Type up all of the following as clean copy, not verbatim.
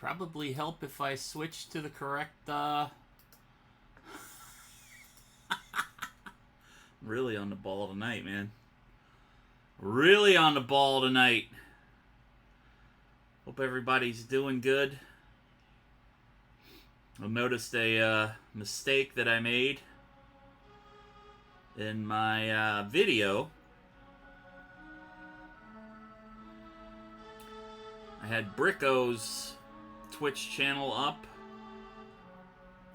Probably help if I switch to the correct, Really on the ball tonight, man. Really on the ball tonight. Hope everybody's doing good. I noticed a mistake that I made in my video. I had Bricko's Twitch channel up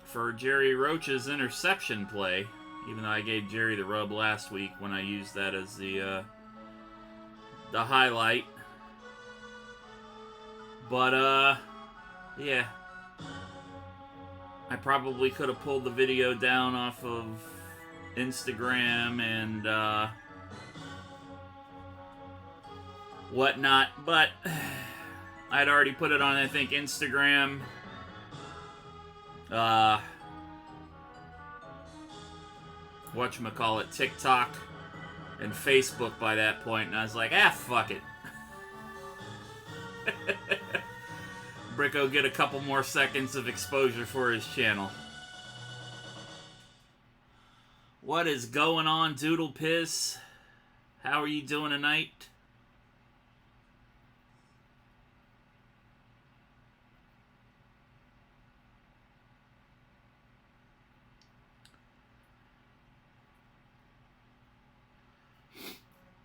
for Jerry Roach's interception play, even though I gave Jerry the rub last week when I used that as the highlight. But yeah, I probably could have pulled the video down off of Instagram and whatnot, but I'd already put it on, I think, Instagram, whatchamacallit, TikTok, and Facebook by that point, and I was like, fuck it. Bricko get a couple more seconds of exposure for his channel. What is going on, Doodle Piss? How are you doing tonight?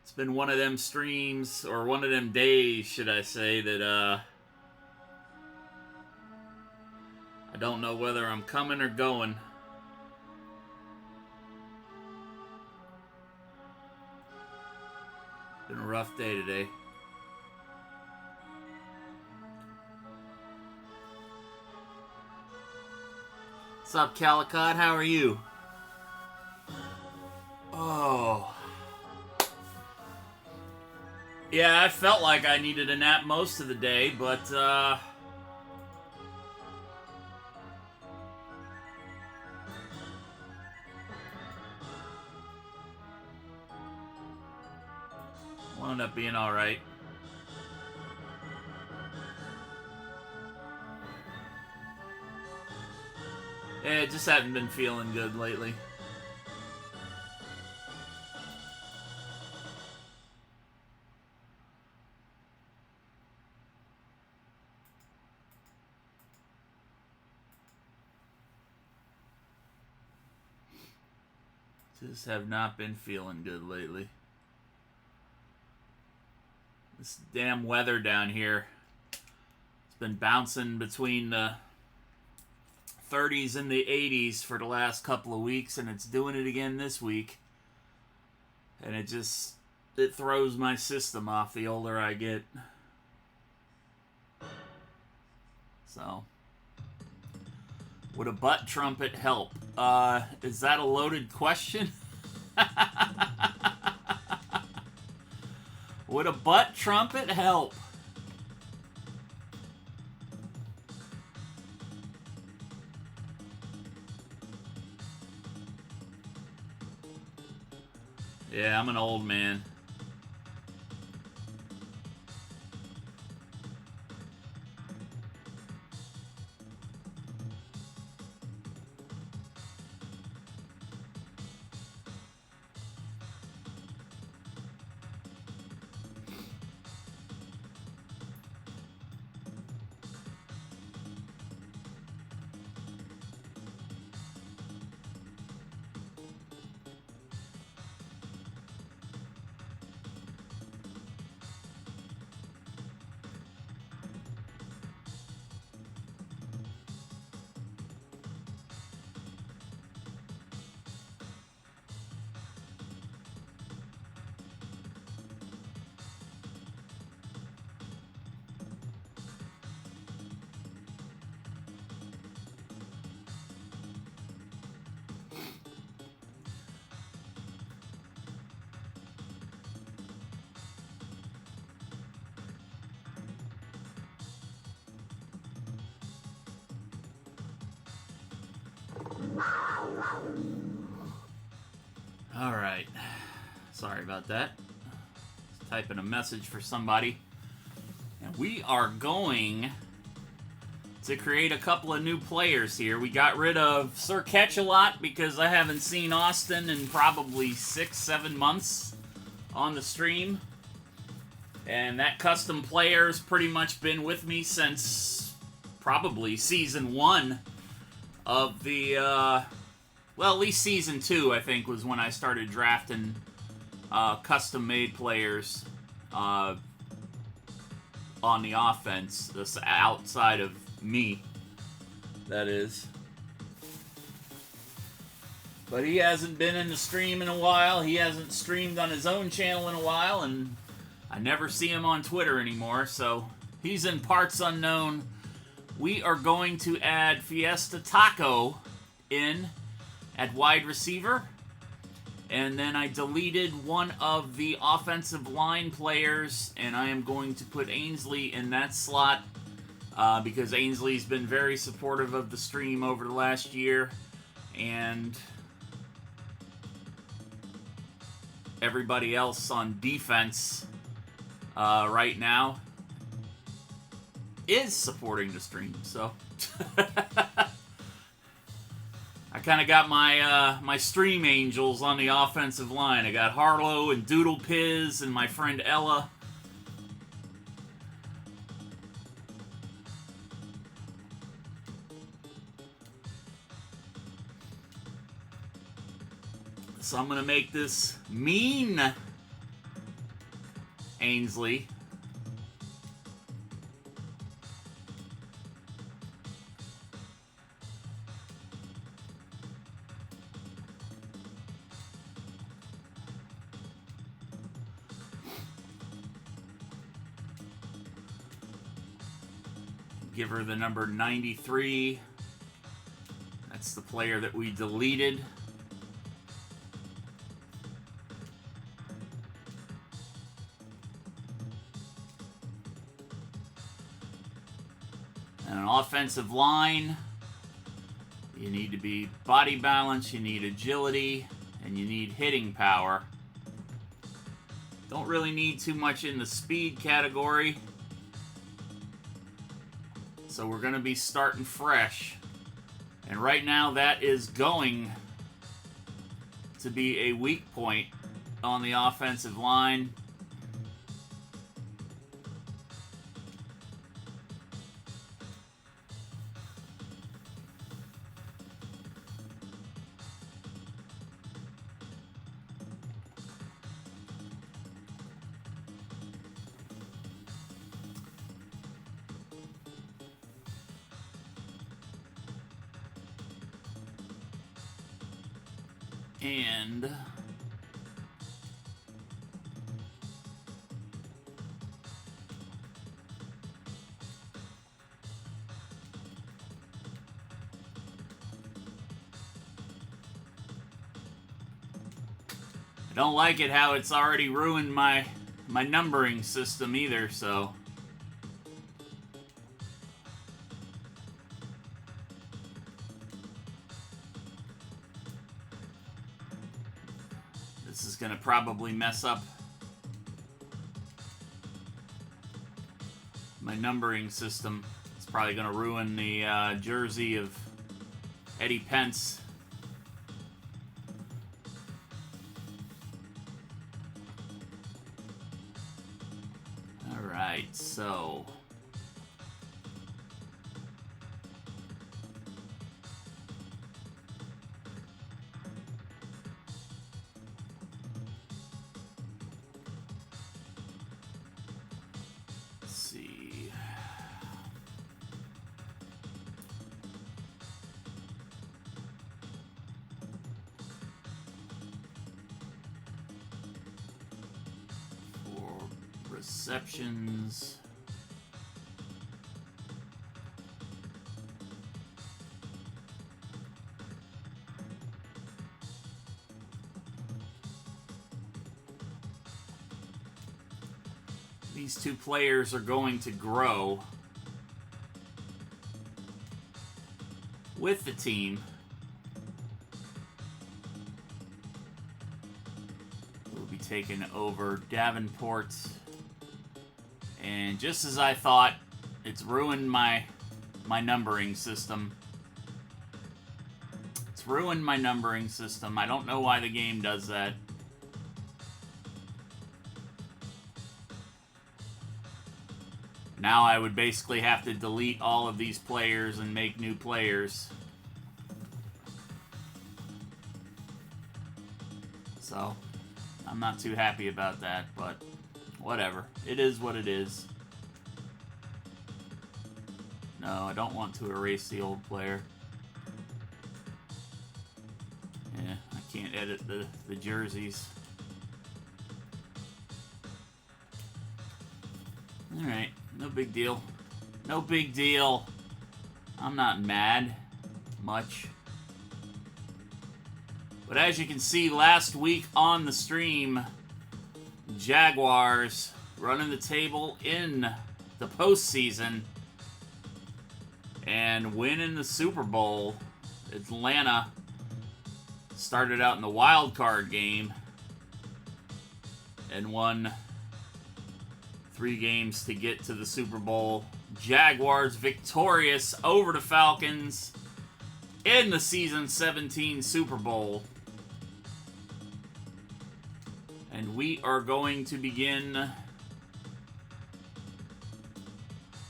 It's been one of them streams, or one of them days, should I say, that I don't know whether I'm coming or going. Been a rough day today. What's up, Calicott? How are you? Oh. Yeah, I felt like I needed a nap most of the day, but wound up being alright. Yeah, just haven't been feeling good lately. Just have not been feeling good lately. This damn weather down here, it's been bouncing between the 30s and the 80s for the last couple of weeks, and it's doing it again this week. And it throws my system off the older I get. So, would a butt trumpet help? Is that a loaded question? Would a butt trumpet help? Yeah, I'm an old man. Alright. Sorry about that. Just typing a message for somebody. And we are going to create a couple of new players here. We got rid of Sir Catch-A-Lot because I haven't seen Austin in probably 6-7 months on the stream. And that custom player's pretty much been with me since probably Season 1 of the, well, at least Season 2, I think, was when I started drafting custom-made players on the offense, outside of me, that is. But he hasn't been in the stream in a while. He hasn't streamed on his own channel in a while, and I never see him on Twitter anymore, so he's in parts unknown. We are going to add Fiesta Taco in at wide receiver. And then I deleted one of the offensive line players, and I am going to put Ainsley in that slot because Ainsley's been very supportive of the stream over the last year. And everybody else on defense right now is supporting the stream, so I kind of got my my stream angels on the offensive line. I got Harlow and Doodle Piz and my friend Ella. So I'm going to make this mean Ainsley. Give her the number 93. That's the player that we deleted. And an offensive line, you need to be body balance, you need agility, and you need hitting power. Don't really need too much in the speed category. So we're going to be starting fresh. And right now that is going to be a weak point on the offensive line. And I don't like it how it's already ruined my numbering system either, so this is going to probably mess up my numbering system. It's probably going to ruin the jersey of Eddie Pence. All right, so receptions. These two players are going to grow with the team. We'll be taking over Davenport. And just as I thought, it's ruined my my numbering system. It's ruined my numbering system. I don't know why the game does that. Now I would basically have to delete all of these players and make new players. So, I'm not too happy about that, but whatever. It is what it is. No, I don't want to erase the old player. Yeah, I can't edit the jerseys. Alright, no big deal. No big deal. I'm not mad much. But as you can see, last week on the stream, Jaguars running the table in the postseason and winning the Super Bowl. Atlanta started out in the wild card game and won 3 games to get to the Super Bowl. Jaguars victorious over the Falcons in the season 17 Super Bowl. And we are going to begin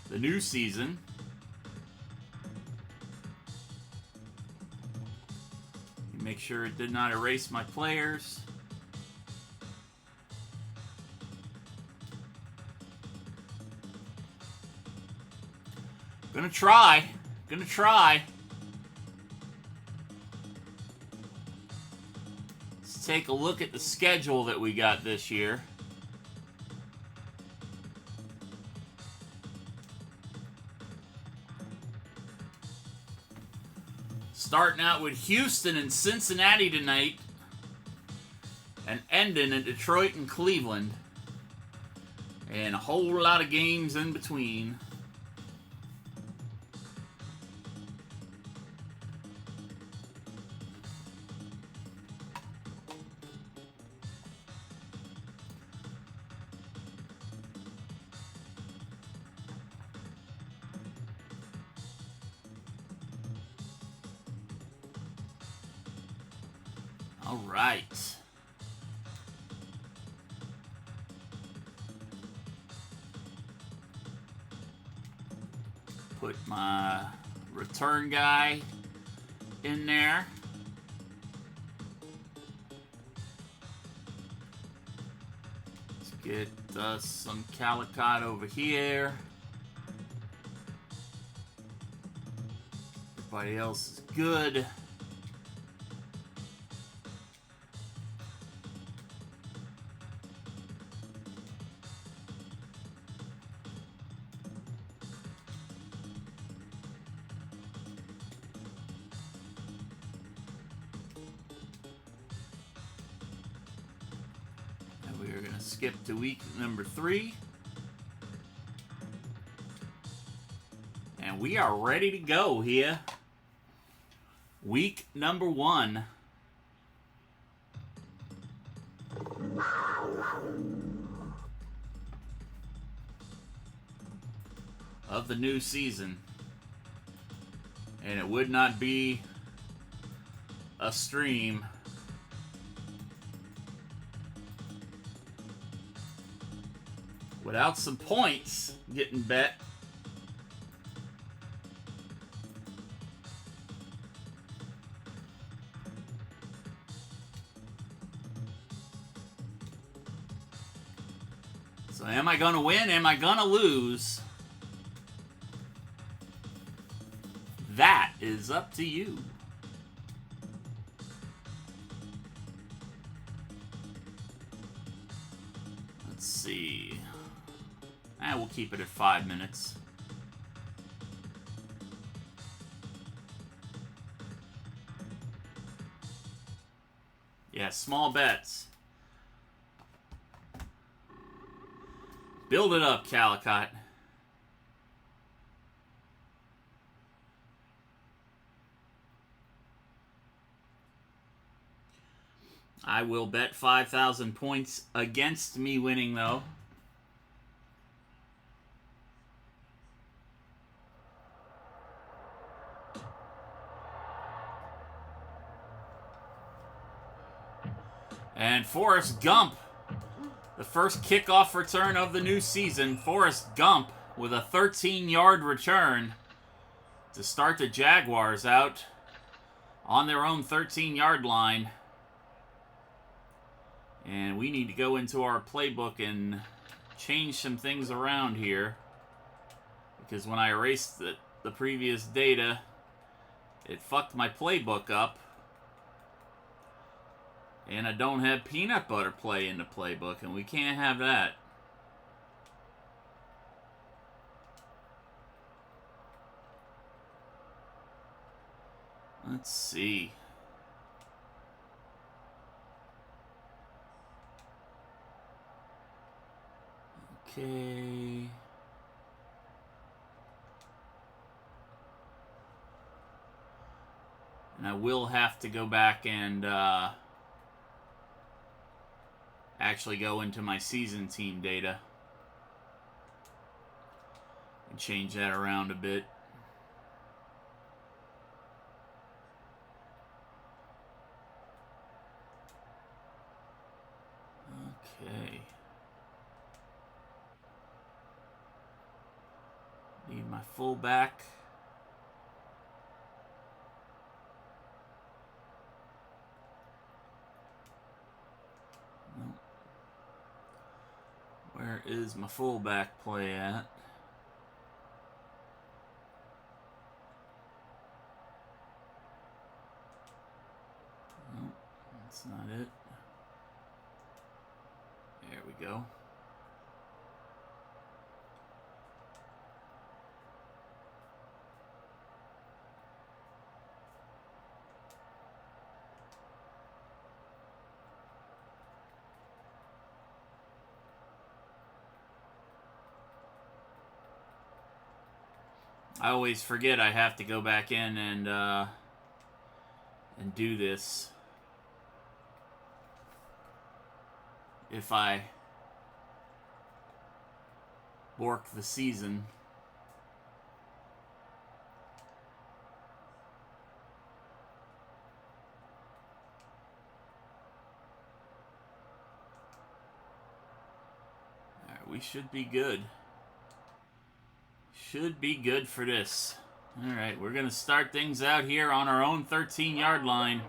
the new season. Make sure it did not erase my players. Gonna try. Let's take a look at the schedule that we got this year. Starting out with Houston and Cincinnati tonight, and ending in Detroit and Cleveland, and a whole lot of games in between. All right. Put my return guy in there. Let's get some Calicut over here. Everybody else is good. Skip to week number 3. And we are ready to go here. Week number 1. Of the new season. And it would not be a stream without some points getting bet. So am I going to win? Am I going to lose? That is up to you. Let's see. We'll keep it at 5 minutes. Yeah, small bets. Build it up, Calicut. I will bet 5,000 points against me winning, though. And Forrest Gump, the first kickoff return of the new season. Forrest Gump with a 13-yard return to start the Jaguars out on their own 13-yard line. And we need to go into our playbook and change some things around here, because when I erased the previous data, it fucked my playbook up. And I don't have peanut butter play in the playbook, and we can't have that. Let's see. Okay. And I will have to go back and actually go into my season team data and change that around a bit. Okay. Need my fullback. Nope. Where is my fullback play at? Nope, that's not it. There we go. I always forget I have to go back in and do this if I work the season. All right, we should be good. Should be good for this. All right, we're going to start things out here on our own 13-yard line.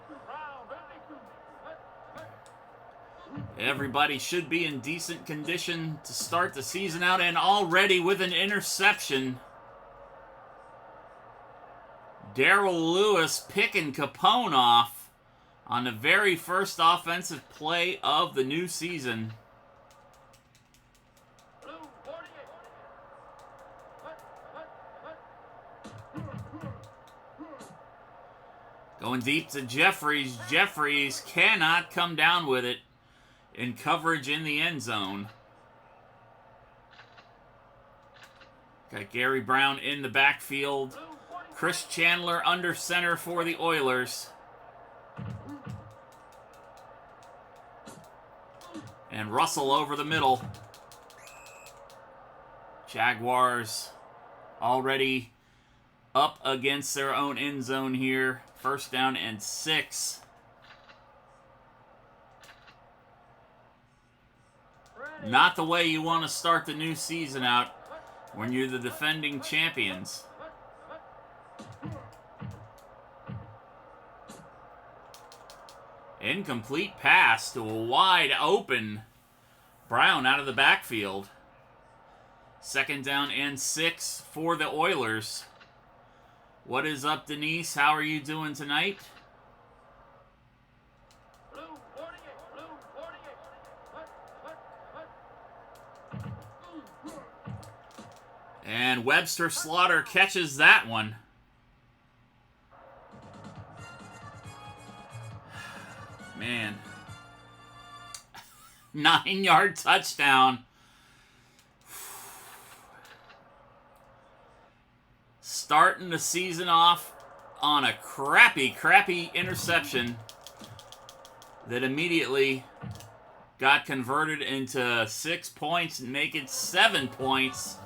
Everybody should be in decent condition to start the season out, and already with an interception. Darrell Lewis picking Capone off on the very first offensive play of the new season. Going deep to Jeffries. Jeffries cannot come down with it in coverage in the end zone. Got Gary Brown in the backfield. Chris Chandler under center for the Oilers. And Russell over the middle. Jaguars already up against their own end zone here. First down and 6. Not the way you want to start the new season out when you're the defending champions. Incomplete pass to a wide open Brown out of the backfield. Second down and 6 for the Oilers. What is up, Denise? How are you doing tonight? And Webster Slaughter catches that one. Man. 9-yard touchdown. Starting the season off on a crappy interception that immediately got converted into 6 points and make it 7 points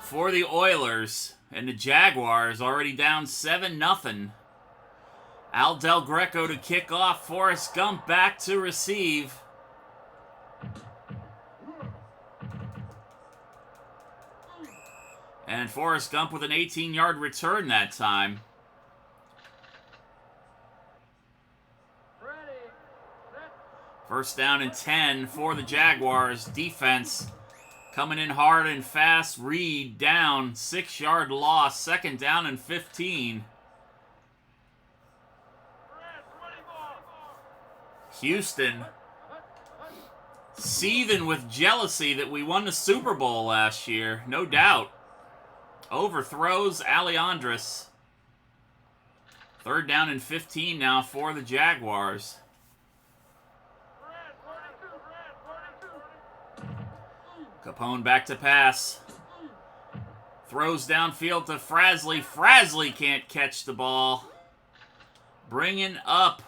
for the Oilers. And the Jaguars already down 7-0 Al Del Greco to kick off. Forrest Gump back to receive. And Forrest Gump with an 18-yard return that time. First down and 10 for the Jaguars. Defense coming in hard and fast. Reed down. 6-yard loss. Second down and 15. Houston seething with jealousy that we won the Super Bowl last year. No doubt. Overthrows Aleandris. Third down and 15 now for the Jaguars. Capone back to pass. Throws downfield to Frasley. Frasley can't catch the ball. Bringing up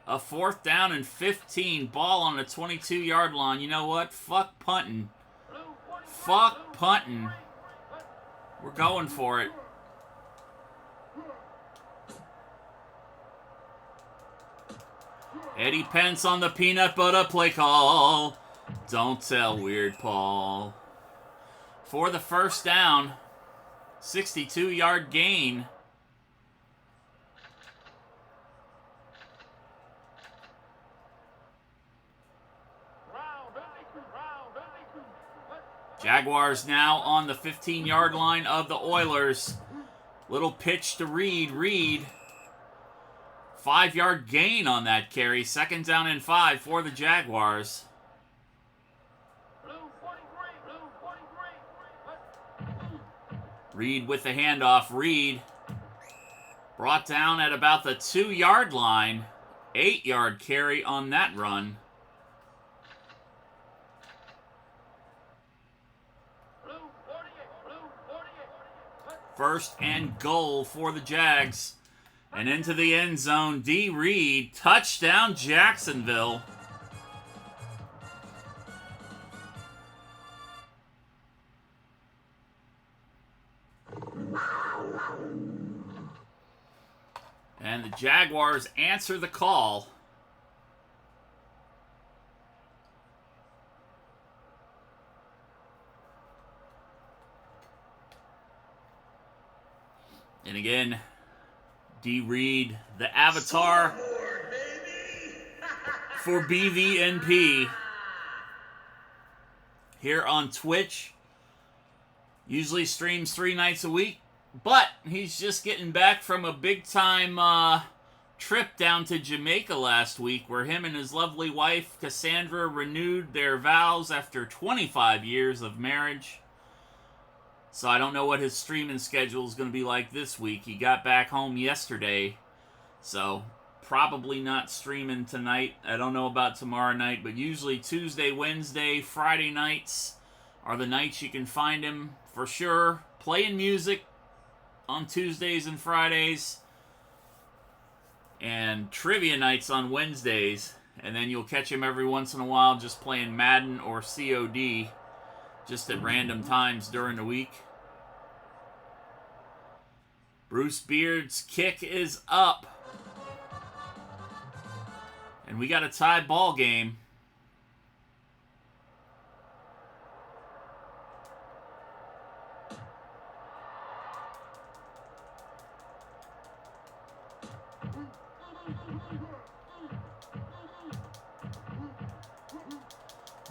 a fourth down and 15. Ball on the 22-yard line. You know what? Fuck punting. Fuck punting. We're going for it. Eddie Pence on the peanut butter play call. Don't tell Weird Paul. For the first down. 62-yard gain. Jaguars now on the 15-yard line of the Oilers. Little pitch to Reed. Reed. 5-yard gain on that carry. Second down and 5 for the Jaguars. Reed with the handoff. Reed brought down at about the 2-yard line. 8-yard carry on that run. First and goal for the Jags. And into the end zone, D. Reed. Touchdown, Jacksonville. And the Jaguars answer the call. And again, D. Reed, the avatar for BVNP here on Twitch. Usually streams 3 nights a week, but he's just getting back from a big-time trip down to Jamaica last week where him and his lovely wife, Cassandra, renewed their vows after 25 years of marriage. So I don't know what his streaming schedule is going to be like this week. He got back home yesterday, so probably not streaming tonight. I don't know about tomorrow night, but usually Tuesday, Wednesday, Friday nights are the nights you can find him for sure. Playing music on Tuesdays and Fridays, and trivia nights on Wednesdays. And then you'll catch him every once in a while just playing Madden or COD. Just at random times during the week. Bruce Beard's kick is up. And we got a tie ball game.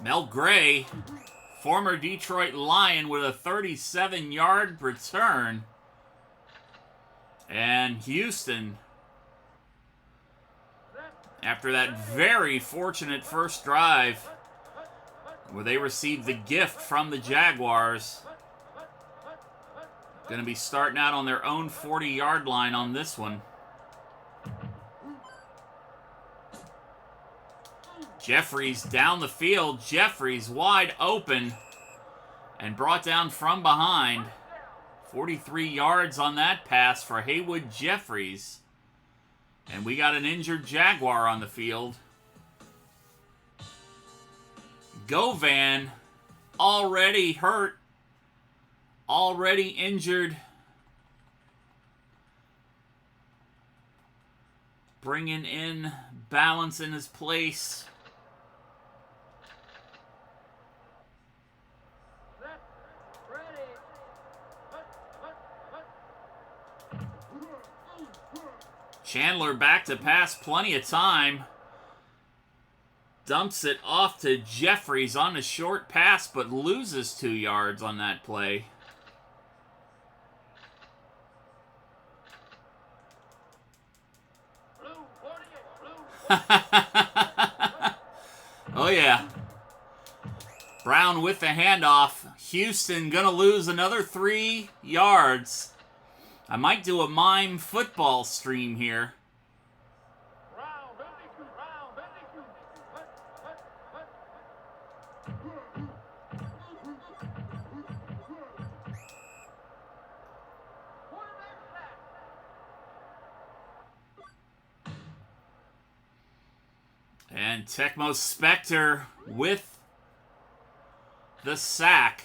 Mel Gray, former Detroit Lion, with a 37-yard return. And Houston, after that very fortunate first drive where they received the gift from the Jaguars, going to be starting out on their own 40-yard line on this one. Jeffries down the field. Jeffries wide open and brought down from behind. 43 yards on that pass for Haywood Jeffries. And we got an injured Jaguar on the field. Govan already hurt. Already injured. bringing in balance in his place. Chandler back to pass, plenty of time. Dumps it off to Jeffries on a short pass, but loses 2 yards on that play. Oh, yeah. Brown with the handoff. Houston gonna lose another 3 yards. I might do a mime football stream here. And Tecmo Spectre with the sack.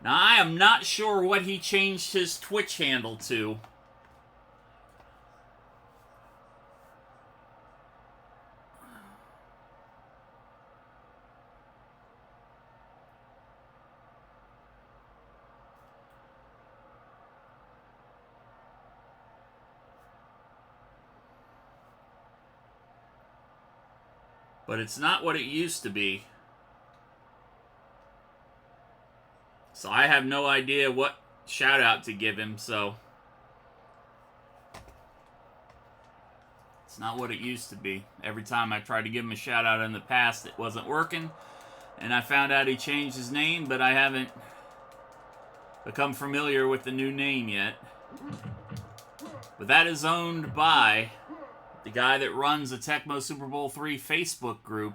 Now, I am not sure what he changed his Twitch handle to. But it's not what it used to be. So I have no idea what shout out to give him, so it's not what it used to be. Every time I tried to give him a shout out in the past, it wasn't working. And I found out he changed his name, but I haven't become familiar with the new name yet. But that is owned by the guy that runs the Tecmo Super Bowl III Facebook group.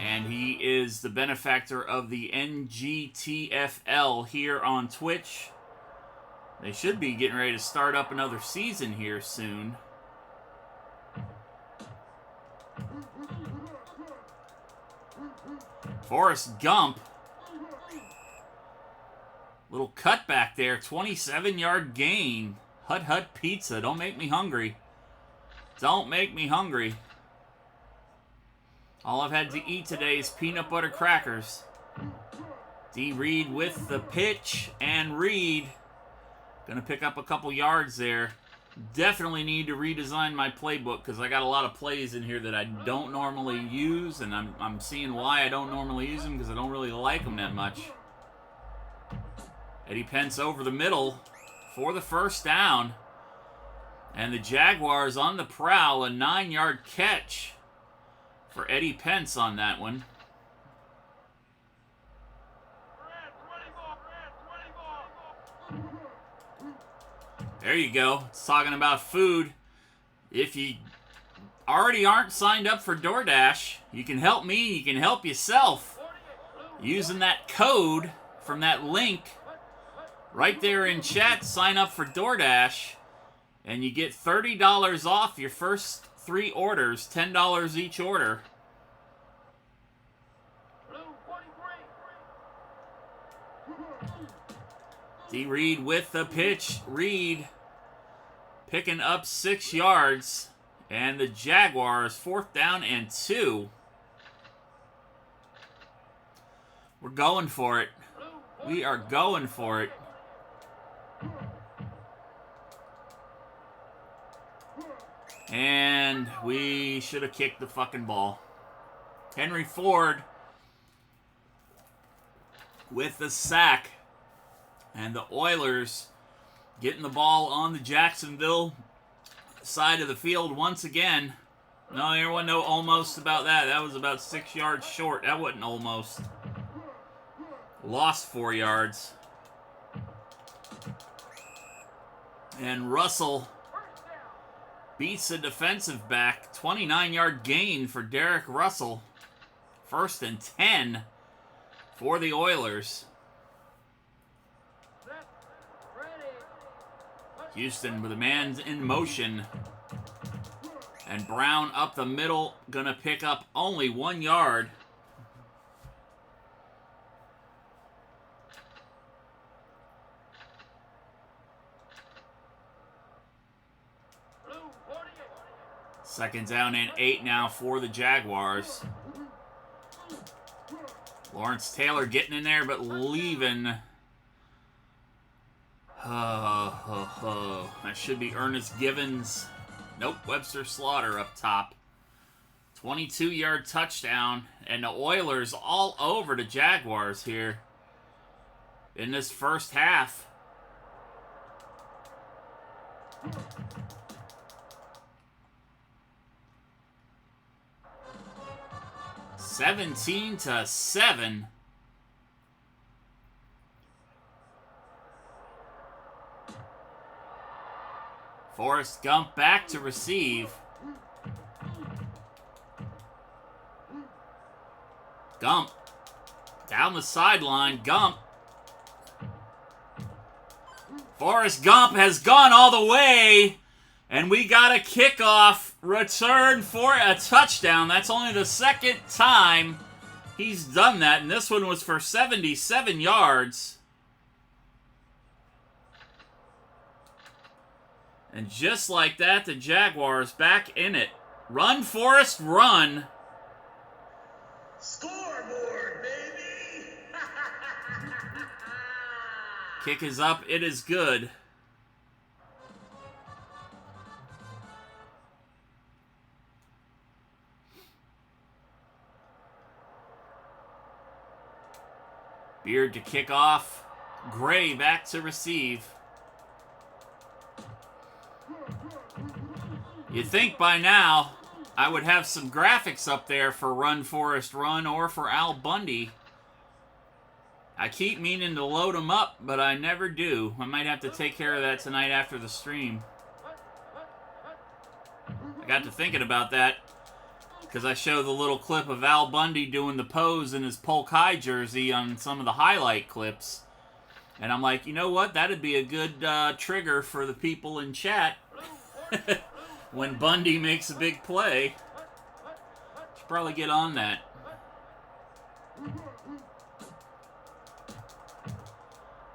And he is the benefactor of the NGTFL here on Twitch. They should be getting ready to start up another season here soon. Forrest Gump. Little cutback there. 27-yard gain. Hut Hut Pizza. Don't make me hungry. Don't make me hungry. All I've had to eat today is peanut butter crackers. D. Reed with the pitch, and Reed gonna pick up a couple yards there. Definitely need to redesign my playbook because I got a lot of plays in here that I don't normally use, and I'm seeing why I don't normally use them because I don't really like them that much. Eddie Pence over the middle for the first down. And the Jaguars on the prowl, a 9-yard catch for Eddie Pence on that one. There you go. It's talking about food. If you already aren't signed up for DoorDash, you can help me, you can help yourself using that code from that link right there in chat. Sign up for DoorDash and you get $30 off your first 3 orders, $10 each order. D. Reed with the pitch. Reed picking up 6 yards. And the Jaguars, 4th down and 2. We're going for it. We are going for it. And we should have kicked the fucking ball. Henry Ford with the sack. And the Oilers getting the ball on the Jacksonville side of the field once again. No, there wasn't no almost about that. That was about 6 yards short. That wasn't almost. Lost 4 yards. And Russell beats the defensive back. 29-yard gain for Derek Russell. 1st and 10 for the Oilers. Houston with a man in motion. And Brown up the middle, gonna pick up only 1 yard. 2nd down and 8 now for the Jaguars. Lawrence Taylor getting in there, but leaving. That should be Ernest Givens. Nope, Webster Slaughter up top. 22-yard touchdown. And the Oilers all over the Jaguars here in this first half. (17-7). Forrest Gump back to receive. Gump down the sideline. Gump. Forrest Gump has gone all the way. And we got a kickoff return for a touchdown. That's only the 2nd time he's done that. And this one was for 77 yards. And just like that, the Jaguars back in it. Run, Forrest, run. Scoreboard, baby! Kick is up. It is good. Beard to kick off. Gray back to receive. You'd think by now I would have some graphics up there for Run Forrest Run or for Al Bundy. I keep meaning to load them up, but I never do. I might have to take care of that tonight after the stream. I got to thinking about that because I showed the little clip of Al Bundy doing the pose in his Polk High jersey on some of the highlight clips. And I'm like, you know what? That'd be a good trigger for the people in chat. When Bundy makes a big play. Should probably get on that.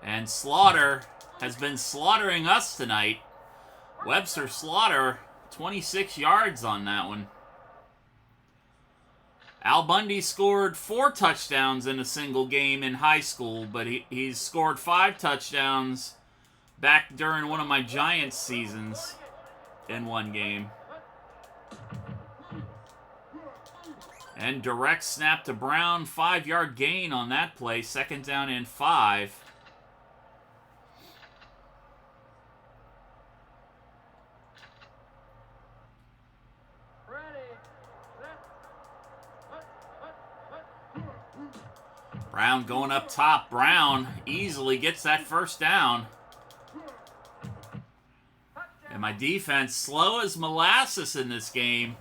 And Slaughter has been slaughtering us tonight. Webster Slaughter, 26 yards on that one. Al Bundy scored 4 touchdowns in a single game in high school, but he's scored 5 touchdowns back during one of my Giants seasons in one game. And direct snap to Brown, 5-yard gain on that play, 2nd down and 5. Brown going up top. Brown easily gets that 1st down. And my defense, slow as molasses in this game,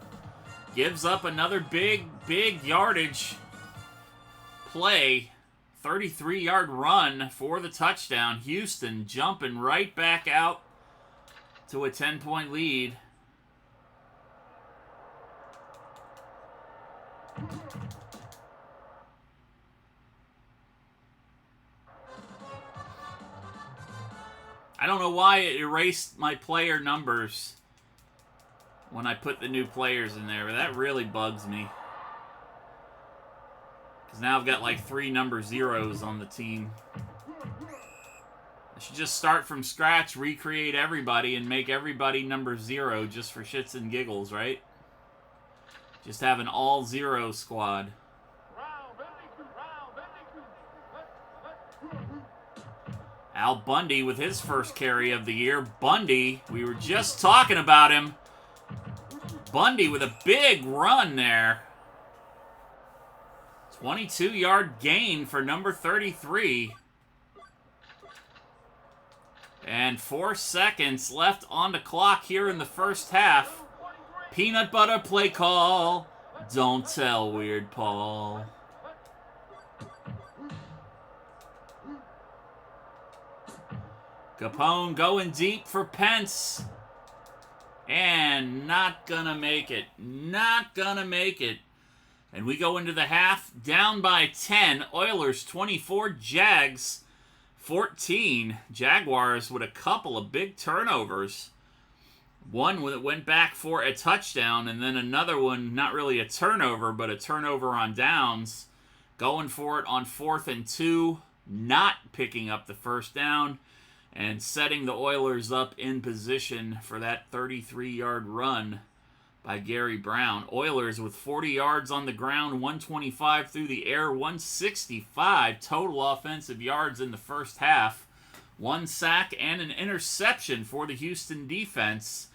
gives up another big yardage play. 33-yard run for the touchdown. Houston jumping right back out to a 10-point lead. I don't know why it erased my player numbers when I put the new players in there, but that really bugs me. Because now I've got like 3 number 0s on the team. I should just start from scratch, recreate everybody, and make everybody number 0 just for shits and giggles, right? Just have an all-0 squad. Al Bundy with his first carry of the year. Bundy, we were just talking about him. Bundy with a big run there. 22-yard gain for number 33. And 4 seconds left on the clock here in the first half. Peanut butter play call. Don't tell Weird Paul. Capone going deep for Pence. And not gonna make it. Not gonna make it. And we go into the half down by 10. Oilers 24, Jags 14. Jaguars with a couple of big turnovers. One that went back for a touchdown, and then another one, not really a turnover, but a turnover on downs. Going for it on 4th and 2, not picking up the first down, and setting the Oilers up in position for that 33-yard run by Gary Brown. Oilers with 40 yards on the ground, 125 through the air, 165 total offensive yards in the first half. 1 sack and an interception for the Houston defense.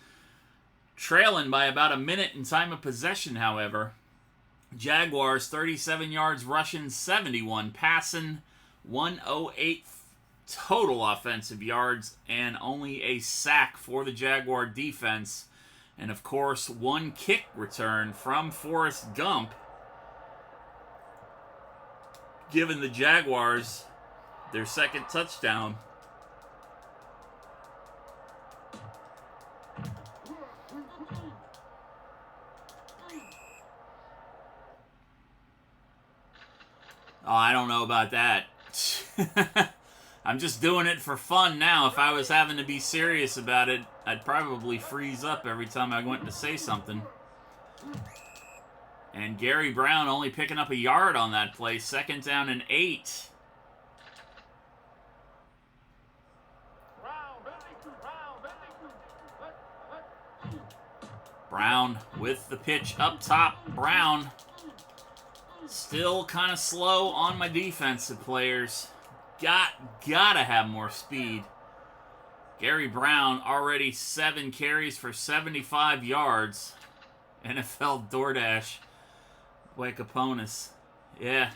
Trailing by about a minute in time of possession, however. Jaguars, 37 yards rushing, 71 passing, 108 total offensive yards, and only a sack for the Jaguar defense. And, of course, 1 kick return from Forrest Gump, giving the Jaguars their second touchdown. Oh, I don't know about that. I'm just doing it for fun now. If I was having to be serious about it, I'd probably freeze up every time I went to say something. And Gary Brown only picking up a yard on that play. 2nd down and 8. Brown with the pitch up top. Brown still kind of slow on my defensive players. Gotta have more speed. Gary Brown already 7 carries for 75 yards. NFL DoorDash. Wakaponis. Yeah.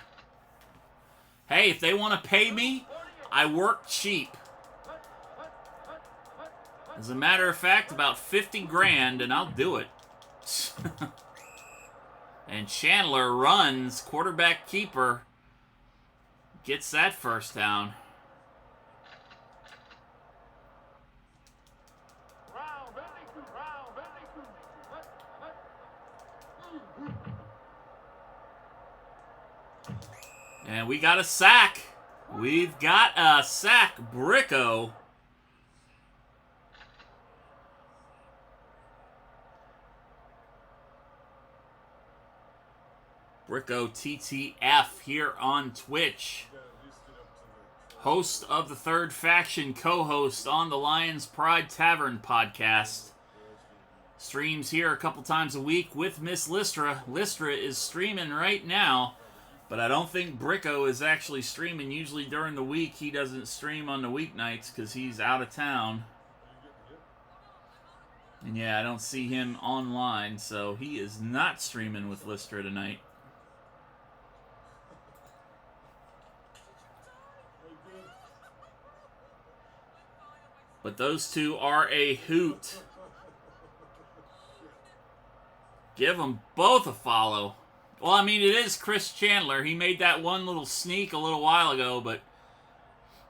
Hey, if they want to pay me, I work cheap. As a matter of fact, about 50 grand and I'll do it. And Chandler runs, quarterback keeper, gets that first down. And we got a sack. We've got a sack, Bricko. Bricko TTF here on Twitch. Host of the Third Faction, co-host on the Lions Pride Tavern podcast. Streams here a couple times a week with Miss Lystra. Lystra is streaming right now, but I don't think Bricko is actually streaming. Usually during the week, he doesn't stream on the weeknights because he's out of town. And yeah, I don't see him online, so he is not streaming with Lystra tonight. But those two are a hoot. Give them both a follow. Well, I mean, it is Chris Chandler. He made that one little sneak a little while ago, but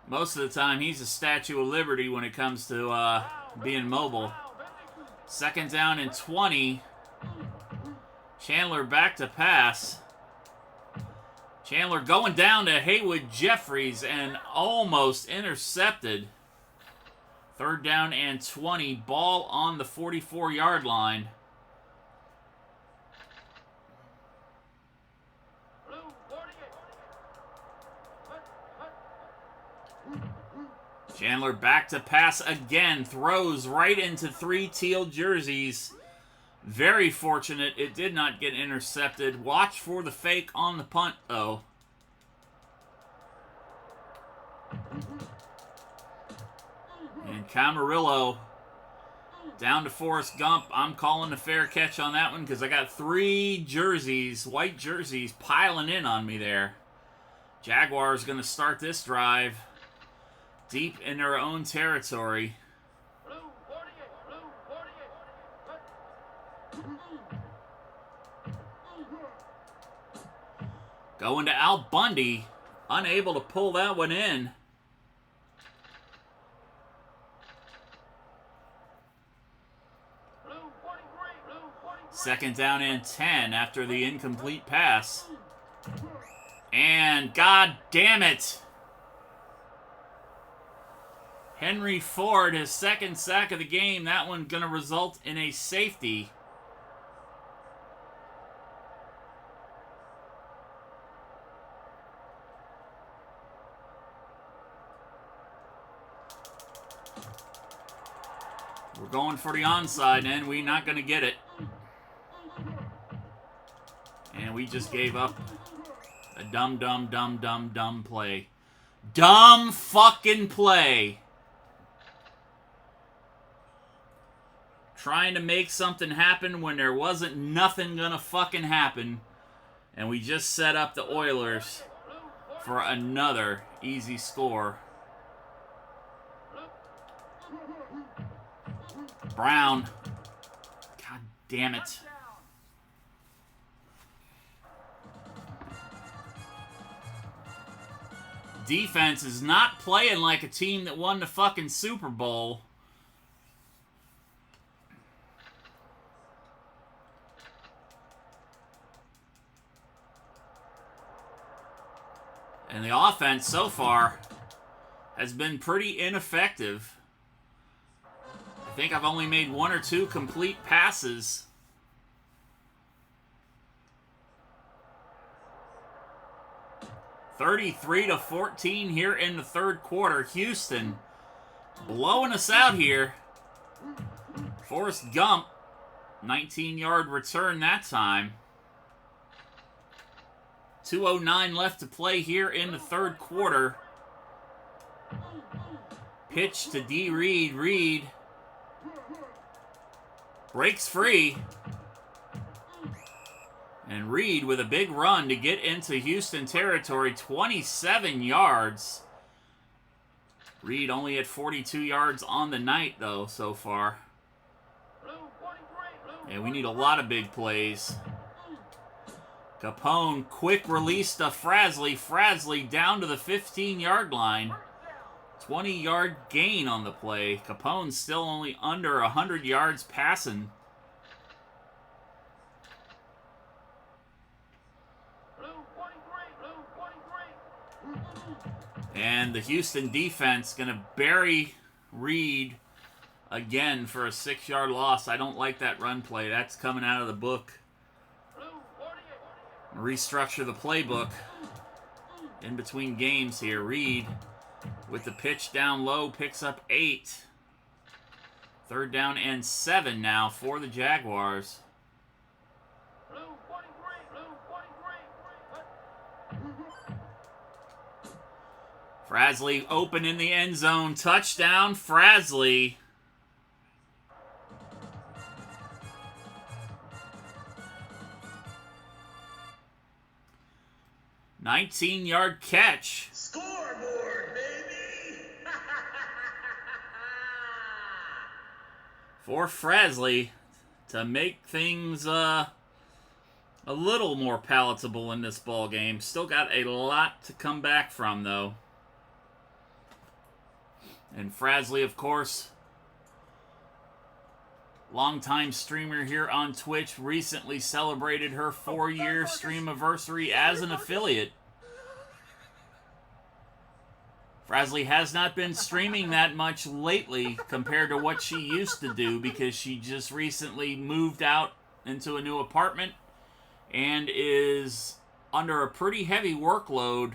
most of the time he's a Statue of Liberty when it comes to being mobile. 2nd down and 20. Chandler back to pass. Chandler going down to Haywood Jeffries and almost intercepted. 3rd down and 20. Ball on the 44-yard line. Chandler back to pass again. Throws right into 3 teal jerseys. Very fortunate it did not get intercepted. Watch for the fake on the punt, though. And Camarillo down to Forrest Gump. I'm calling a fair catch on that one because I got 3 jerseys, white jerseys, piling in on me there. Jaguars going to start this drive deep in their own territory. Going to Al Bundy. Unable to pull that one in. Second down and 10 after the incomplete pass. And God damn it. Henry Ford, his second sack of the game. That one going to result in a safety. We're going for the onside, and we're not going to get it. And we just gave up a dumb play. Dumb fucking play. Trying to make something happen when there wasn't nothing gonna fucking happen. And we just set up the Oilers for another easy score. Brown. God damn it. Defense is not playing like a team that won the fucking Super Bowl. And the offense so far has been pretty ineffective. I think I've only made 1 or 2 complete passes. (33-14) here in the third quarter. Houston blowing us out here. Forrest Gump, 19-yard return that time. 2:09 left to play here in the third quarter. Pitch to D. Reed. Reed breaks free. And Reed with a big run to get into Houston territory. 27 yards. Reed only at 42 yards on the night, though, so far. And we need a lot of big plays. Capone, quick release to Frasley. Frasley down to the 15-yard line. 20-yard gain on the play. Capone still only under 100 yards passing. And the Houston defense going to bury Reed again for a 6-yard loss. I don't like that run play. That's coming out of the book. Restructure the playbook in between games here. Reed with the pitch down low picks up 8. 3rd down and 7 now for the Jaguars. Frasley open in the end zone. Touchdown, Frasley. (19-yard catch. Scoreboard, baby! For Frasley to make things a little more palatable in this ball game. Still got a lot to come back from, though. And Frasley, of course, longtime streamer here on Twitch, recently celebrated her 4-year streamiversary as an affiliate. Frasley has not been streaming that much lately compared to what she used to do because she just recently moved out into a new apartment and is under a pretty heavy workload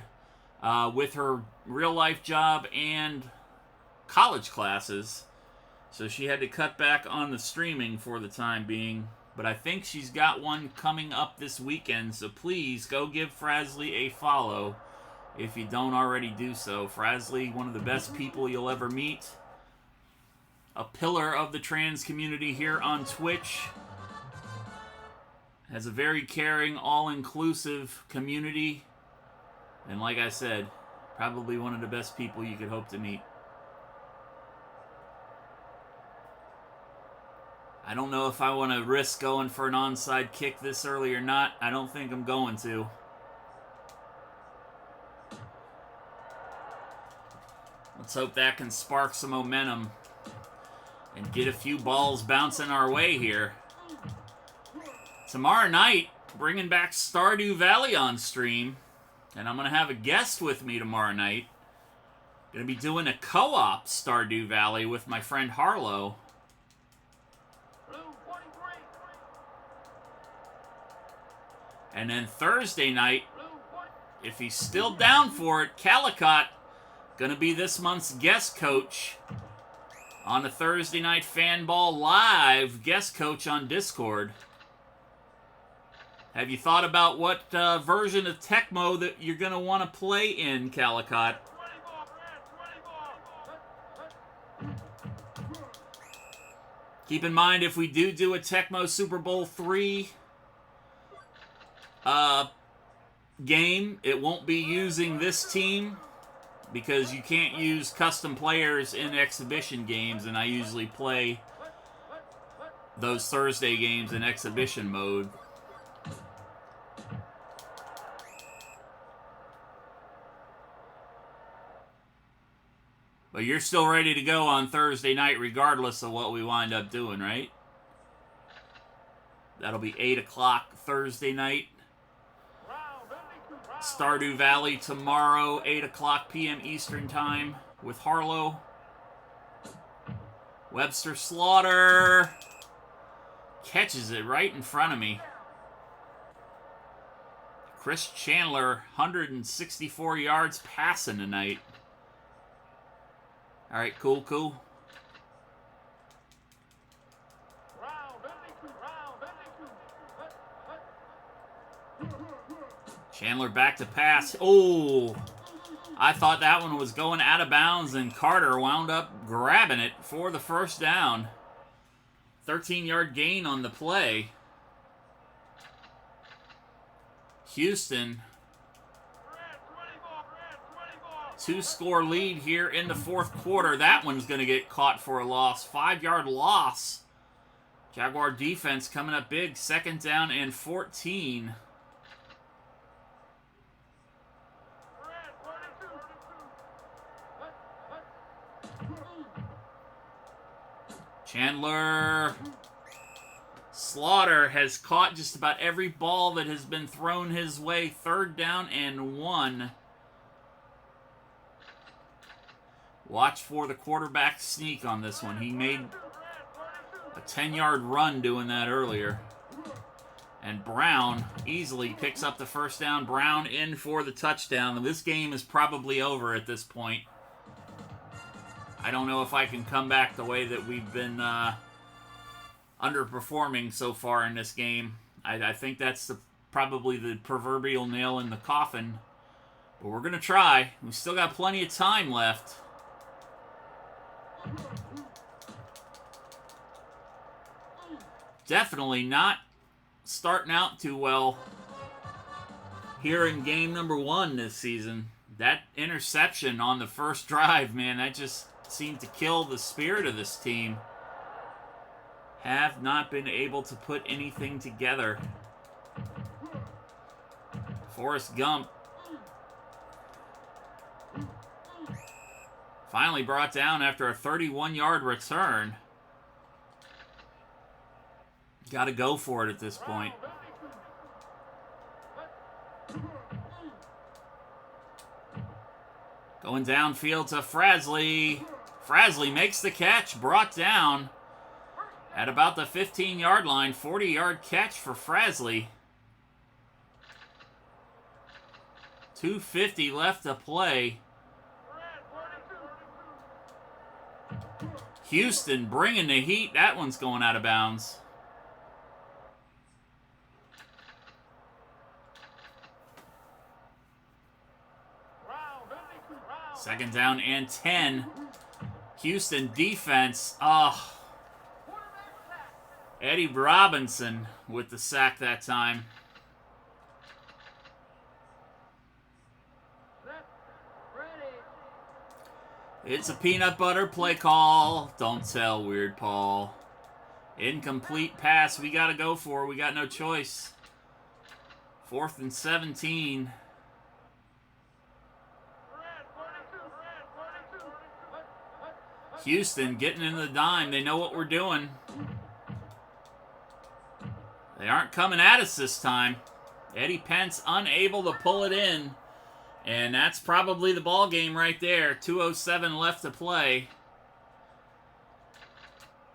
with her real-life job and college classes. So she had to cut back on the streaming for the time being. But I think she's got one coming up this weekend, so please go give Frasley a follow if you don't already do so. Frasley, one of the best people you'll ever meet. A pillar of the trans community here on Twitch. Has a very caring, all-inclusive community. And like I said, probably one of the best people you could hope to meet. I don't know if I want to risk going for an onside kick this early or not. I don't think I'm going to. Let's hope that can spark some momentum and get a few balls bouncing our way here. Tomorrow night, bringing back Stardew Valley on stream. And I'm going to have a guest with me tomorrow night. Going to be doing a co-op Stardew Valley with my friend Harlow. And then Thursday night, if he's still down for it, Calicott going to be this month's guest coach on the Thursday Night Fanball Live guest coach on Discord. Have you thought about what version of Tecmo that you're going to want to play in, Calicott? Keep in mind, if we do a Tecmo Super Bowl 3 game, it won't be using this team because you can't use custom players in exhibition games, and I usually play those Thursday games in exhibition mode. But you're still ready to go on Thursday night regardless of what we wind up doing, right? That'll be 8 o'clock Thursday night. Stardew Valley tomorrow, 8 o'clock p.m. Eastern Time with Harlow. Webster Slaughter catches it right in front of me. Chris Chandler, 164 yards passing tonight. All right, cool. Chandler back to pass. Oh, I thought that one was going out of bounds, and Carter wound up grabbing it for the first down. 13-yard gain on the play. Houston, 2-score lead here in the fourth quarter. That one's going to get caught for a loss. 5-yard loss. Jaguar defense coming up big. 2nd down and 14. Chandler. Slaughter has caught just about every ball that has been thrown his way. 3rd down and 1. Watch for the quarterback sneak on this one. He made a 10-yard run doing that earlier. And Brown easily picks up the first down. Brown in for the touchdown. This game is probably over at this point. I don't know if I can come back the way that we've been underperforming so far in this game. I think that's probably the proverbial nail in the coffin. But we're going to try. We've still got plenty of time left. Definitely not starting out too well here in game number 1 this season. That interception on the first drive, man, that just seemed to kill the spirit of this team. Have not been able to put anything together. Forrest Gump finally brought down after a 31-yard return. Got to go for it at this point. Going downfield to Frasley. Frasley makes the catch, brought down at about the 15-yard line. 40-yard catch for Frasley. 2:50 left to play. Houston bringing the heat. That one's going out of bounds. Second down and 10. Houston defense. Oh. Eddie Robinson with the sack that time. It's a peanut butter play call. Don't tell, Weird Paul. Incomplete pass. We got to go for it. We got no choice. 4th and 17. Houston getting in the dime. They know what we're doing. They aren't coming at us this time. Eddie Pence unable to pull it in. And that's probably the ball game right there. 2:07 left to play.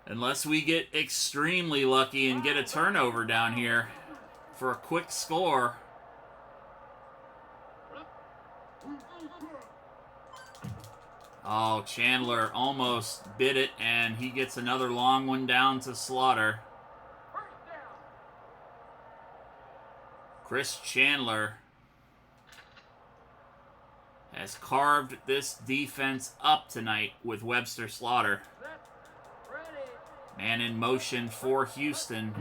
Unless we get extremely lucky and get a turnover down here for a quick score. Oh, Chandler almost bit it, and he gets another long one down to Slaughter. Chris Chandler has carved this defense up tonight with Webster Slaughter. Man in motion for Houston.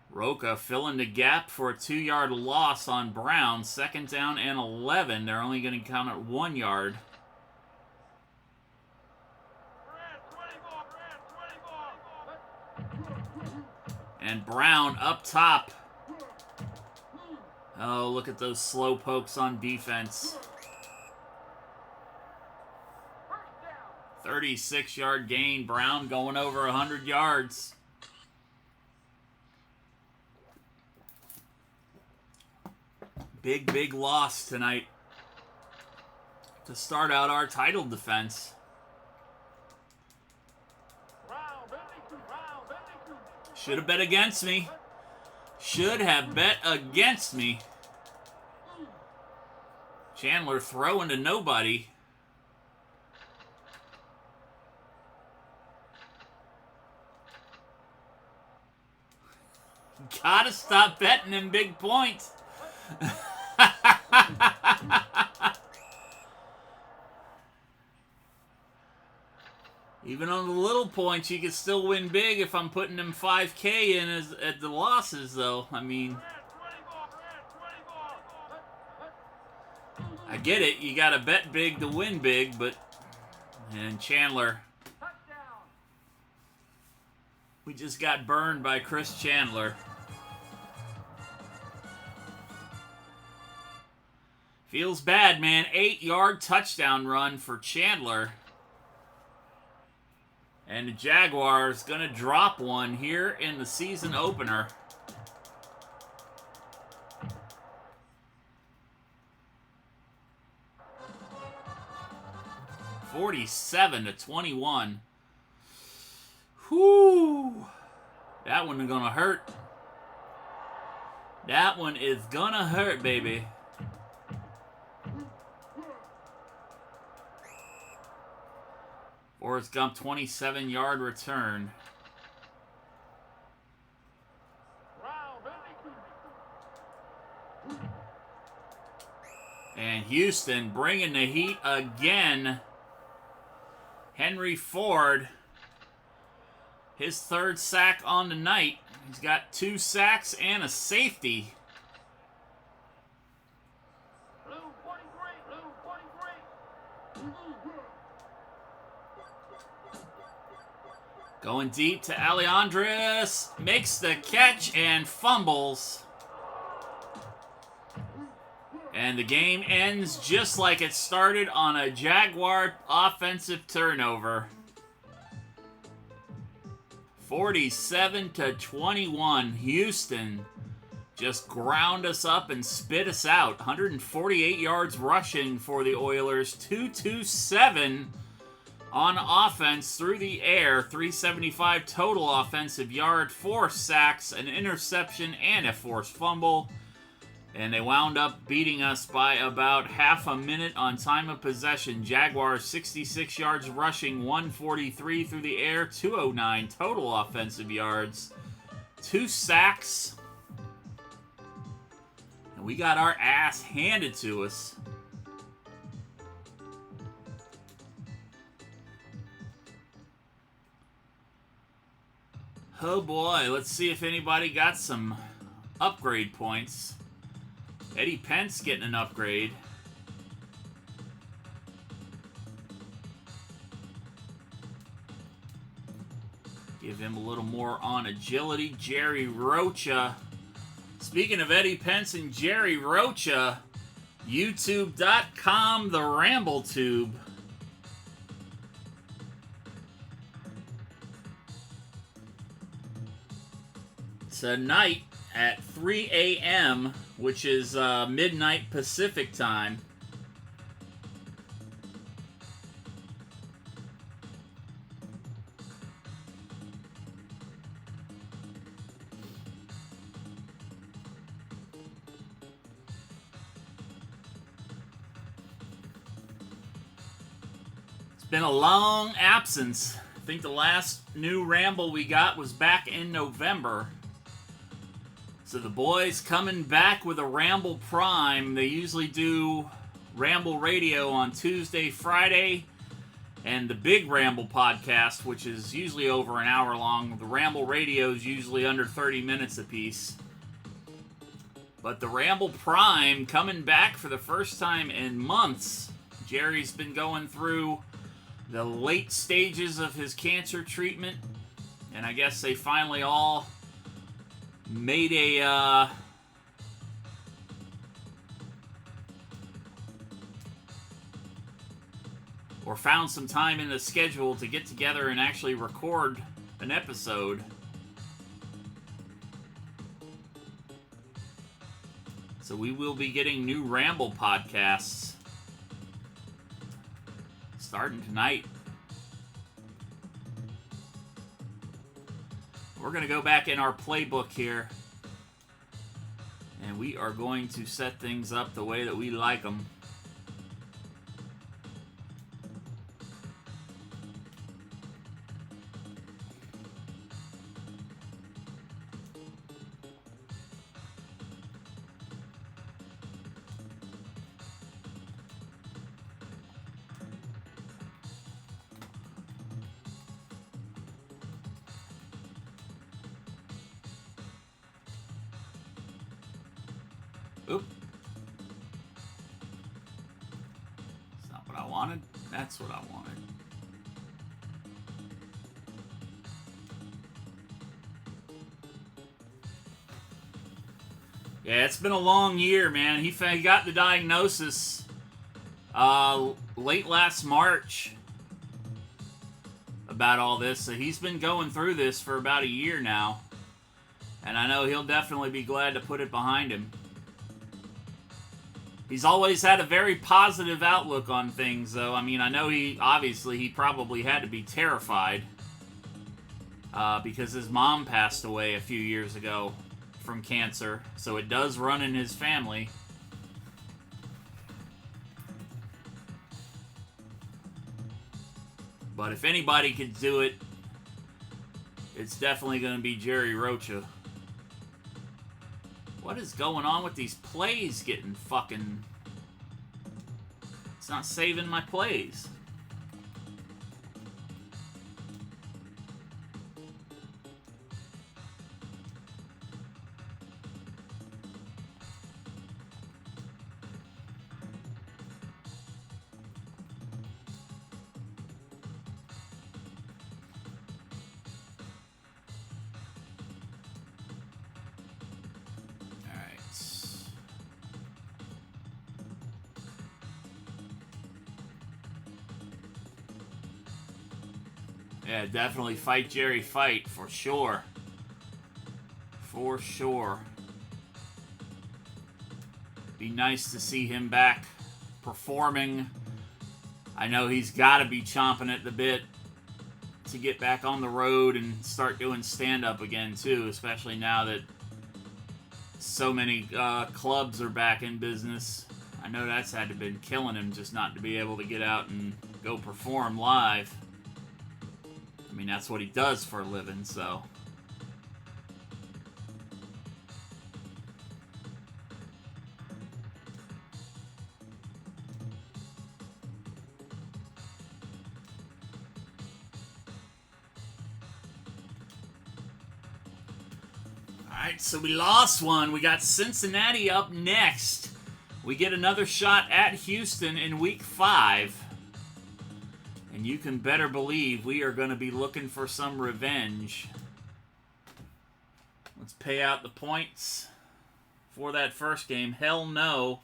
Roca filling the gap for a 2-yard loss on Brown. 2nd down and 11. They're only going to count it 1 yard. And Brown up top. Oh, look at those slow pokes on defense. 36-yard gain. Brown going over 100 yards. Big loss tonight to start out our title defense. Should have bet against me. Should have bet against me. Chandler throwing to nobody. Gotta stop betting them big points. Even on the little points, you can still win big if I'm putting them 5K in at the losses, though. I mean, I get it. You got to bet big to win big, but... And Chandler. We just got burned by Chris Chandler. Feels bad, man. 8-yard touchdown run for Chandler. And the Jaguars going to drop one here in the season opener. (47-21). Whoo! That one is going to hurt. That one is going to hurt, baby. Forrest Gump, 27-yard return. And Houston bringing the heat again. Henry Ford, his 3rd sack on the night. He's got 2 sacks and a safety. Going deep to Aleandris. Makes the catch and fumbles. And the game ends just like it started, on a Jaguar offensive turnover. 47-21. Houston just ground us up and spit us out. 148 yards rushing for the Oilers. 227 on offense through the air. 375 total offensive yard. 4 sacks, an interception, and a forced fumble. And they wound up beating us by about half a minute on time of possession. Jaguars 66 yards rushing, 143 through the air, 209 total offensive yards, 2 sacks. And we got our ass handed to us. Oh boy, let's see if anybody got some upgrade points. Eddie Pence getting an upgrade. Give him a little more on agility. Jerry Rocha. Speaking of Eddie Pence and Jerry Rocha, YouTube.com, the RambleTube. Tonight at 3 a.m., which is midnight Pacific time. It's been a long absence. I think the last new ramble we got was back in November. So the boys coming back with a Ramble Prime. They usually do Ramble Radio on Tuesday, Friday, and the Big Ramble podcast, which is usually over an hour long. The Ramble Radio is usually under 30 minutes apiece. But the Ramble Prime coming back for the first time in months. Jerry's been going through the late stages of his cancer treatment, and I guess they finally all made a or found some time in the schedule to get together and actually record an episode. So we will be getting new Ramble podcasts starting tonight. We're going to go back in our playbook here, and we are going to set things up the way that we like them. Oop. That's not what I wanted. That's what I wanted. Yeah, it's been a long year, man. He got the diagnosis late last March about all this. So he's been going through this for about a year now. And I know he'll definitely be glad to put it behind him. He's always had a very positive outlook on things, though. I mean, I know he probably had to be terrified because his mom passed away a few years ago from cancer, so it does run in his family. But if anybody could do it, it's definitely going to be Jerry Rocha. What is going on with these plays getting fucking... It's not saving my plays. Yeah, definitely fight Jerry fight, for sure. For sure. Be nice to see him back performing. I know he's got to be chomping at the bit to get back on the road and start doing stand-up again, too, especially now that so many clubs are back in business. I know that's had to have been killing him just not to be able to get out and go perform live. I mean, that's what he does for a living, so. Alright, so we lost one. We got Cincinnati up next. We get another shot at Houston in week 5. And you can better believe we are going to be looking for some revenge. Let's pay out the points for that first game. Hell no.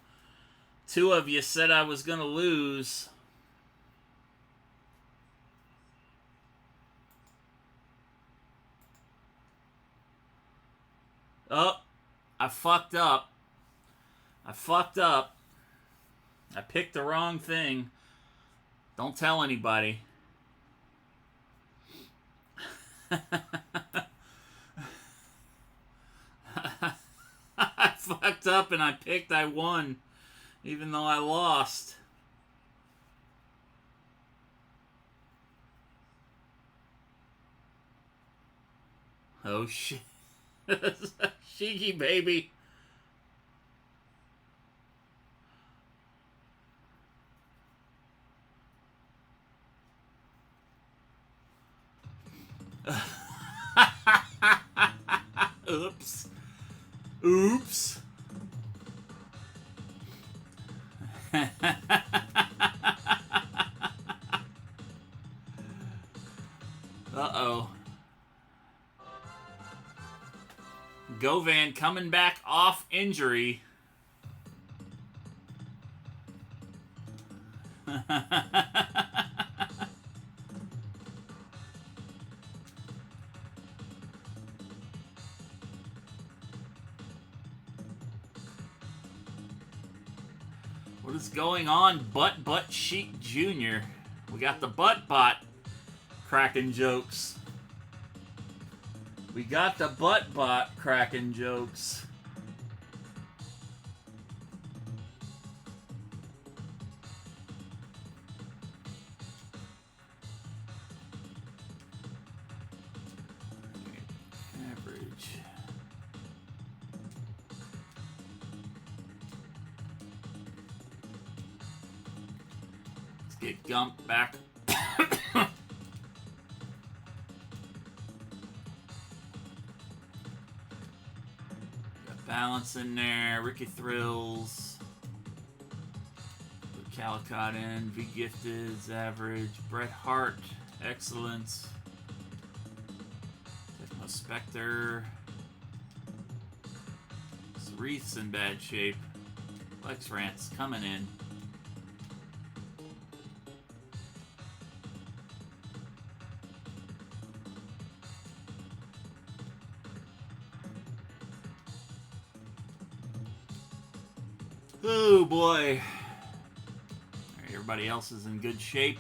2 of you said I was going to lose. Oh, I fucked up. I picked the wrong thing. Don't tell anybody. I fucked up and I picked I won, even though I lost. Oh shit. Cheeky baby. Oops. Oops. Uh-oh. Govan coming back off injury. What is going on, Butt Sheik Jr.? We got the Butt Bot cracking jokes. We got the Butt Bot cracking jokes. Average. Let's get Gump back. Balance in there. Ricky Thrills. Put Calicott in. V Gifted is average. Bret Hart, excellent. Tecmo Spectre. Wreath's in bad shape. Lex Rant's coming in. Oh boy. Everybody else is in good shape.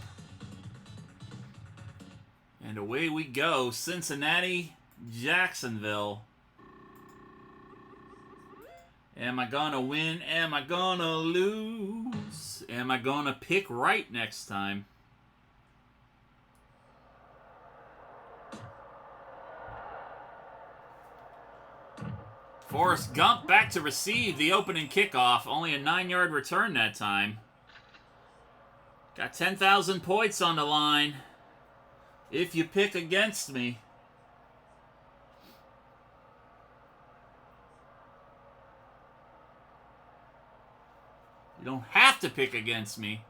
And away we go. Cincinnati, Jacksonville. Am I gonna win? Am I gonna lose? Am I gonna pick right next time? Forrest Gump back to receive the opening kickoff. Only a 9-yard return that time. Got 10,000 points on the line. If you pick against me. You don't have to pick against me.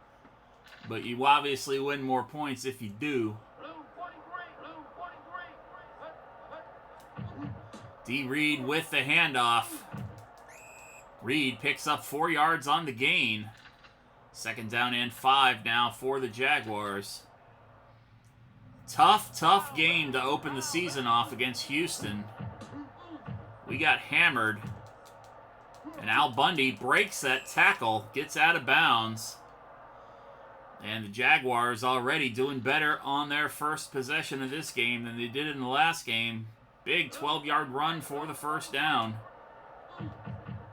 But you obviously win more points if you do. D. Reed with the handoff. Reed picks up 4 yards on the gain. 2nd down and 5 now for the Jaguars. Tough game to open the season off against Houston. We got hammered. And Al Bundy breaks that tackle, gets out of bounds. And the Jaguars already doing better on their first possession of this game than they did in the last game. Big 12-yard run for the first down.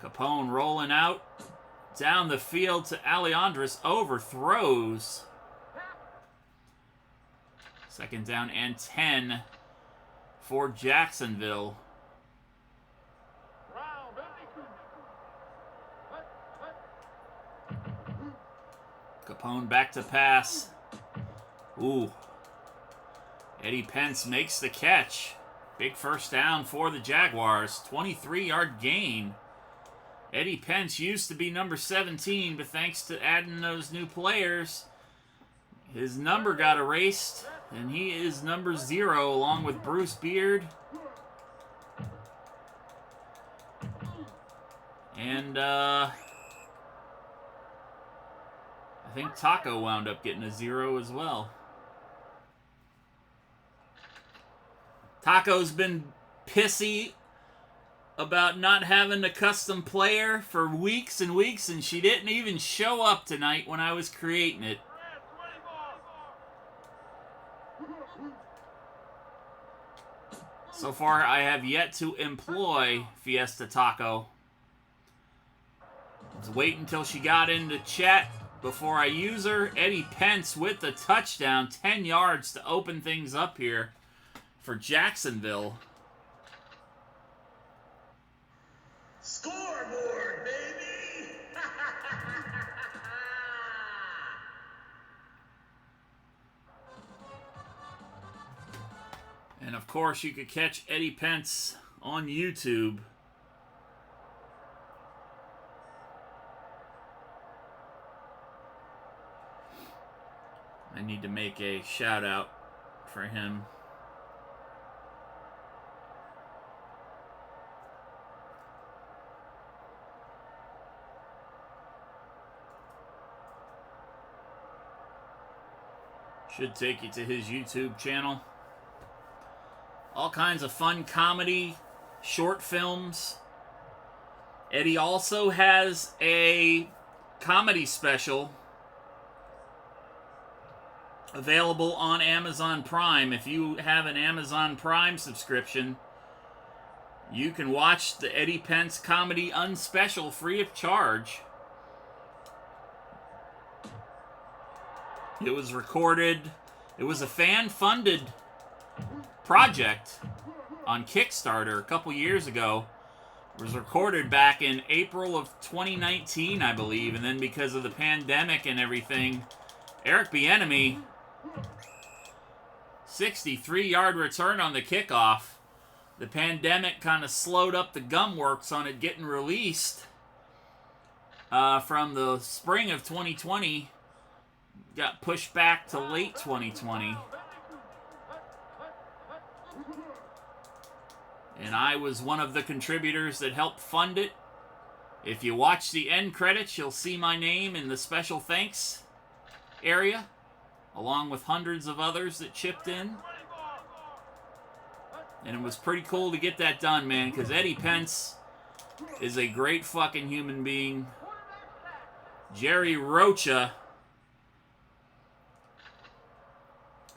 Capone rolling out. Down the field to Alejandris. Overthrows. 2nd down and 10 for Jacksonville. Capone back to pass. Ooh. Eddie Pence makes the catch. Big first down for the Jaguars. 23-yard gain. Eddie Pence used to be number 17, but thanks to adding those new players, his number got erased, and he is number 0 along with Bruce Beard. And, I think Taco wound up getting a 0 as well. Taco's been pissy about not having a custom player for weeks and weeks, and she didn't even show up tonight when I was creating it. So far, I have yet to employ Fiesta Taco. I was waiting until she got into chat before I use her. Eddie Pence with the touchdown, 10 yards to open things up here for Jacksonville. Scoreboard, baby! And of course, you could catch Eddie Pence on YouTube. I need to make a shout out for him. Should take you to his YouTube channel. All kinds of fun comedy, short films. Eddie also has a comedy special available on Amazon Prime. If you have an Amazon Prime subscription, you can watch the Eddie Pence Comedy Unspecial free of charge. It was recorded. It was a fan-funded project on Kickstarter a couple years ago. It was recorded back in April of 2019, I believe, and then because of the pandemic and everything, Eric Bieniemy, 63-yard return on the kickoff. The pandemic kind of slowed up the gum works on it getting released from the spring of 2020. Got pushed back to late 2020. And I was one of the contributors that helped fund it. If you watch the end credits, you'll see my name in the special thanks area, along with hundreds of others that chipped in. And it was pretty cool to get that done, man, because Eddie Pence is a great fucking human being. Jerry Rocha,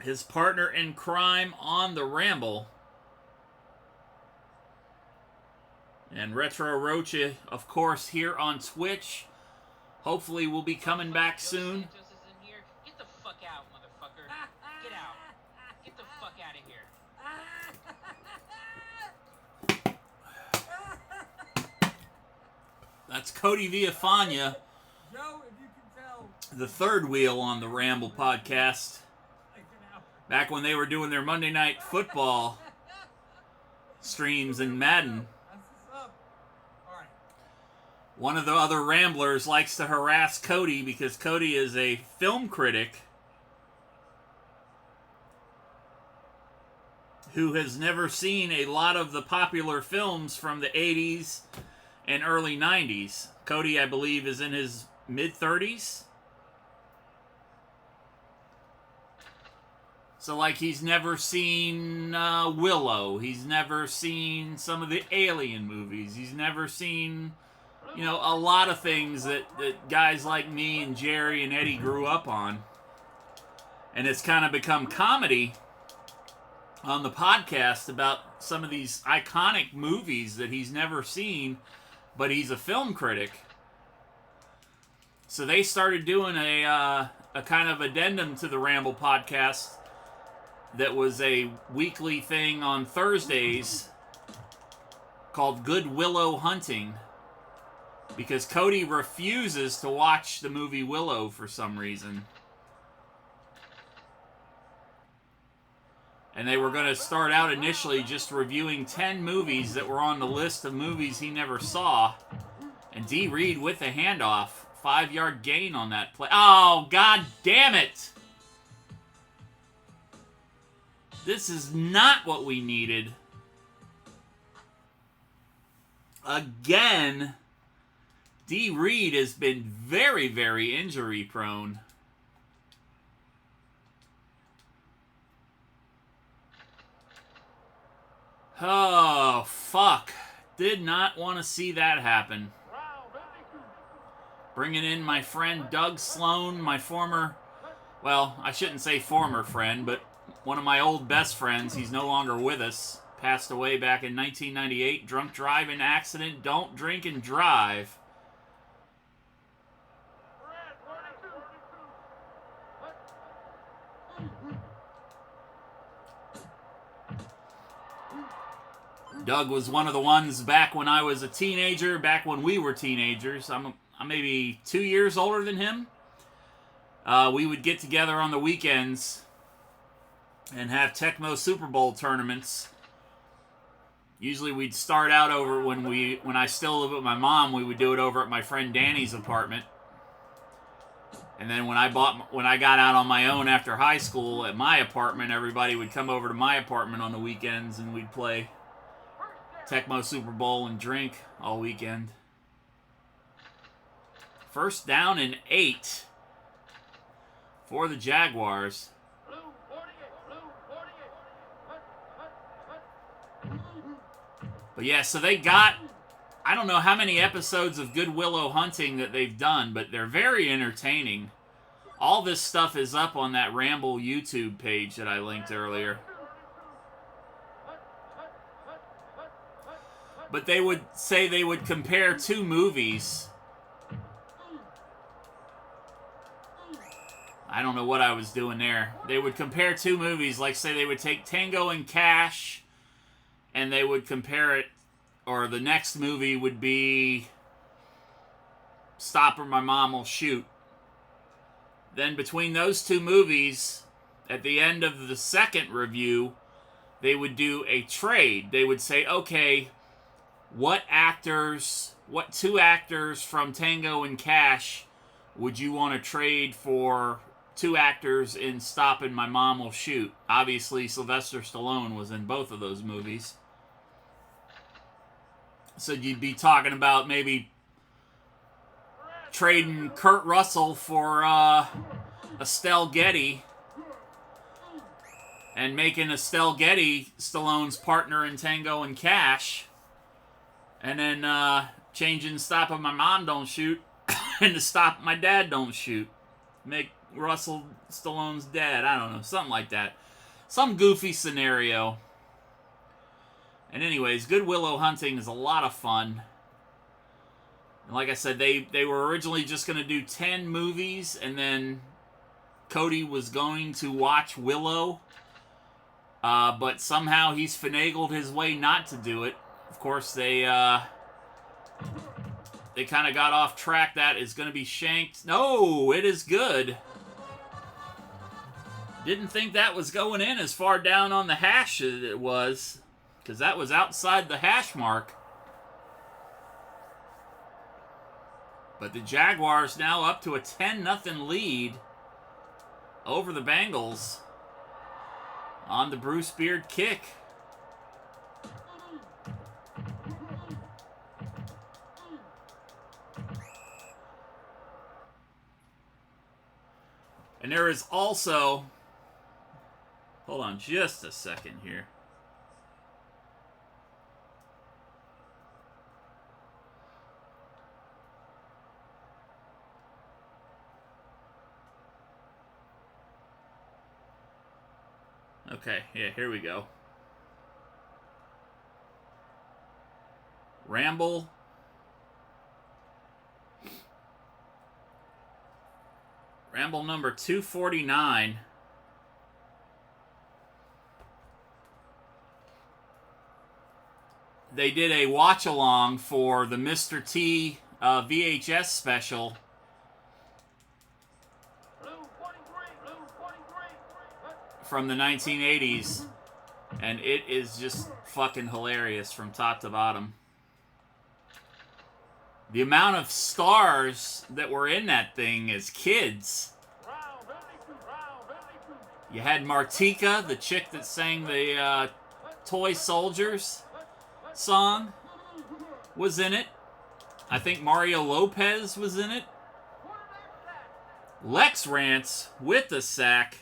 his partner in crime on the Ramble. And Retro Rocha, of course, here on Twitch. Hopefully we'll be coming back soon. Get the fuck out, motherfucker. Get out. Get the fuck out of here. That's Cody Villafana, Joe, if you can tell, the third wheel on the Ramble podcast. Back when they were doing their Monday Night Football streams in Madden. that's what's up. All right. One of the other Ramblers likes to harass Cody because Cody is a film critic who has never seen a lot of the popular films from the 80s and early 90s. Cody, I believe, is in his mid-30s. So, like, he's never seen Willow. He's never seen some of the Alien movies. He's never seen, you know, a lot of things that guys like me and Jerry and Eddie grew up on. And it's kind of become comedy on the podcast about some of these iconic movies that he's never seen, but he's a film critic. So they started doing a kind of addendum to the Ramble podcast that was a weekly thing on Thursdays called Good Willow Hunting, because Cody refuses to watch the movie Willow for some reason. And they were going to start out initially just reviewing 10 movies that were on the list of movies he never saw. And D. Reed with the handoff. 5-yard gain on that play. Oh, god damn it! This is not what we needed. Again, D. Reed has been very, very injury prone. Oh, fuck. Did not want to see that happen. Bringing in my friend Doug Sloan, my former, well, I shouldn't say former friend, but one of my old best friends. He's no longer with us. Passed away back in 1998. Drunk driving accident. Don't drink and drive. Doug was one of the ones back when I was a teenager, back when we were teenagers. I'm maybe 2 years older than him. We would get together on the weekends and have Tecmo Super Bowl tournaments. Usually we'd start out over when I still lived with my mom, we would do it over at my friend Danny's apartment. And then when I got out on my own after high school at my apartment, everybody would come over to my apartment on the weekends and we'd play Tecmo Super Bowl and drink all weekend. First down and 8 for the Jaguars. But yeah, so they got, I don't know how many episodes of Good Willow Hunting that they've done, but they're very entertaining. All this stuff is up on that Ramble YouTube page that I linked earlier. But they would say they would compare two movies. I don't know what I was doing there. They would compare two movies, like say they would take Tango and Cash, and they would compare it, or the next movie would be Stop or My Mom Will Shoot. Then between those two movies, at the end of the second review, they would do a trade. They would say, okay, what two actors from Tango and Cash would you want to trade for two actors in Stop and My Mom Will Shoot? Obviously, Sylvester Stallone was in both of those movies. So you'd be talking about maybe trading Kurt Russell for Estelle Getty and making Estelle Getty Stallone's partner in Tango and Cash, and then changing Stop and My Mom Don't Shoot into Stop My Dad Don't Shoot. Make Russell Stallone's dad. I don't know. Something like that. Some goofy scenario. And anyways, Good Willow Hunting is a lot of fun. And like I said, they were originally just going to do 10 movies, and then Cody was going to watch Willow. But somehow he's finagled his way not to do it. Of course, they kind of got off track. That is going to be shanked. No, it is good. Didn't think that was going in as far down on the hash as it was, because that was outside the hash mark. But the Jaguars now up to a 10-0 lead over the Bengals on the Bruce Beard kick. And there is also, hold on just a second here. Okay, yeah, here we go. Ramble. Ramble number 249. They did a watch-along for the Mr. T VHS special. From the 1980s, and it is just fucking hilarious from top to bottom. The amount of stars that were in that thing as kids. You had Martika, the chick that sang the Toy Soldiers song, was in it. I think Mario Lopez was in it. Lex Rance with the sack.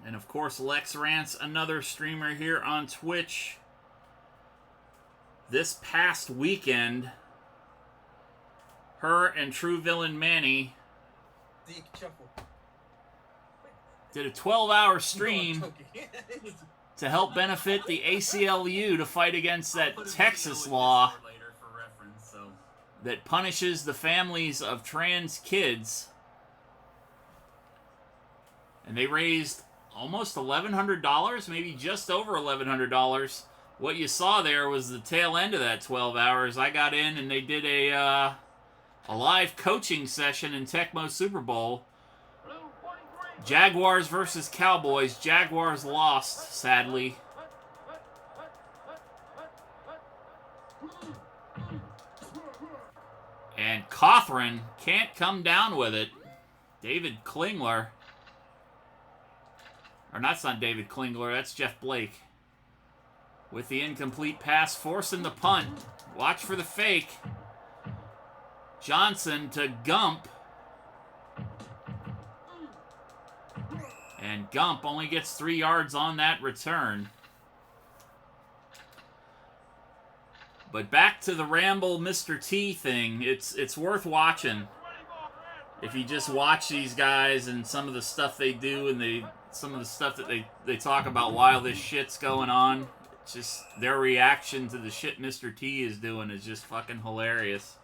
And of course, Lex Rance, another streamer here on Twitch. This past weekend, her and True Villain Manny did a 12-hour stream to help benefit the ACLU to fight against that Texas law that punishes the families of trans kids. And they raised almost $1,100, maybe just over $1,100. What you saw there was the tail end of that 12 hours. I got in and they did a live coaching session in Tecmo Super Bowl. Jaguars versus Cowboys. Jaguars lost, sadly. And Cothran can't come down with it. David Klingler. Or that's not David Klingler, that's Jeff Blake. With the incomplete pass, forcing the punt. Watch for the fake. Johnson to Gump. And Gump only gets 3 yards on that return. But back to the Ramble Mr. T thing. It's worth watching. If you just watch these guys and some of the stuff they do and some of the stuff that they talk about while this shit's going on. It's just their reaction to the shit Mr. T is doing is just fucking hilarious.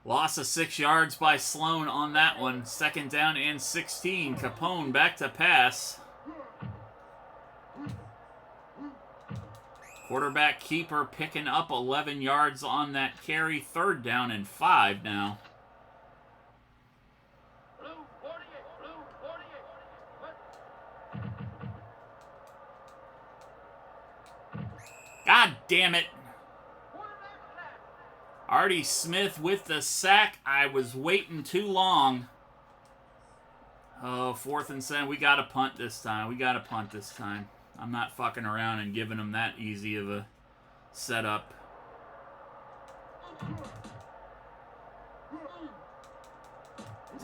Loss of 6 yards by Sloan on that one. 2nd down and 16. Capone back to pass. Quarterback keeper picking up 11 yards on that carry. 3rd down and 5 now. God damn it. Artie Smith with the sack. I was waiting too long. Oh, 4th and 7. We got to punt this time. We got to punt this time. I'm not fucking around and giving them that easy of a setup.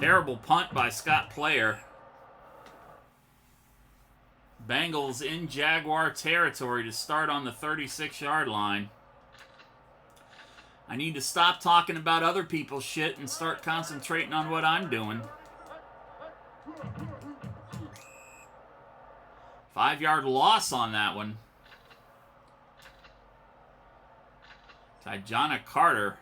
Terrible punt by Scott Player. Bengals in Jaguar territory to start on the 36-yard line. I need to stop talking about other people's shit and start concentrating on what I'm doing. 5-yard loss on that one. Tyjana Carter.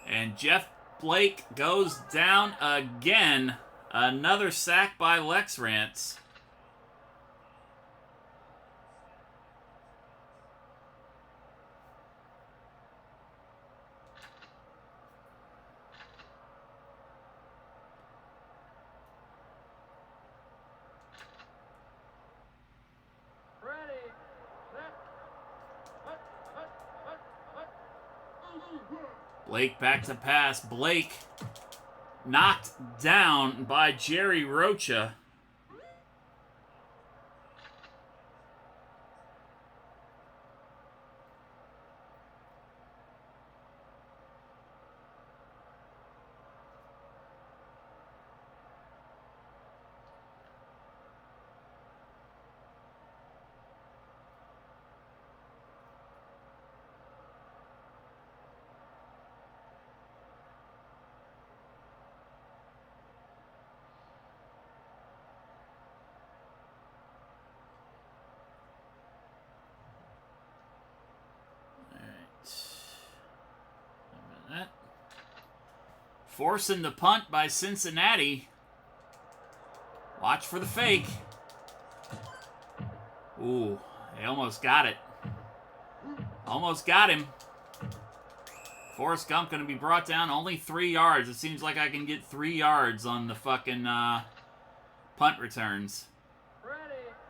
And Jeff Blake goes down again. Another sack by Lex Rance. Blake back to pass. Blake knocked down by Jerry Rocha. Forcing the punt by Cincinnati. Watch for the fake. Ooh, they almost got it. Almost got him. Forrest Gump going to be brought down only 3 yards. It seems like I can get 3 yards on the fucking punt returns.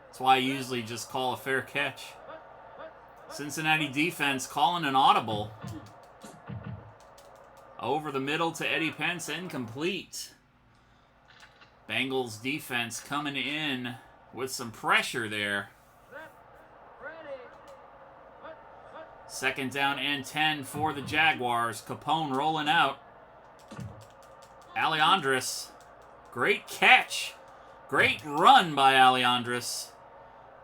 That's why I usually just call a fair catch. Cincinnati defense calling an audible. Over the middle to Eddie Pence, incomplete. Bengals defense coming in with some pressure there. Second down and 10 for the Jaguars. Capone rolling out. Aleandris. Great catch. Great run by Aleandris.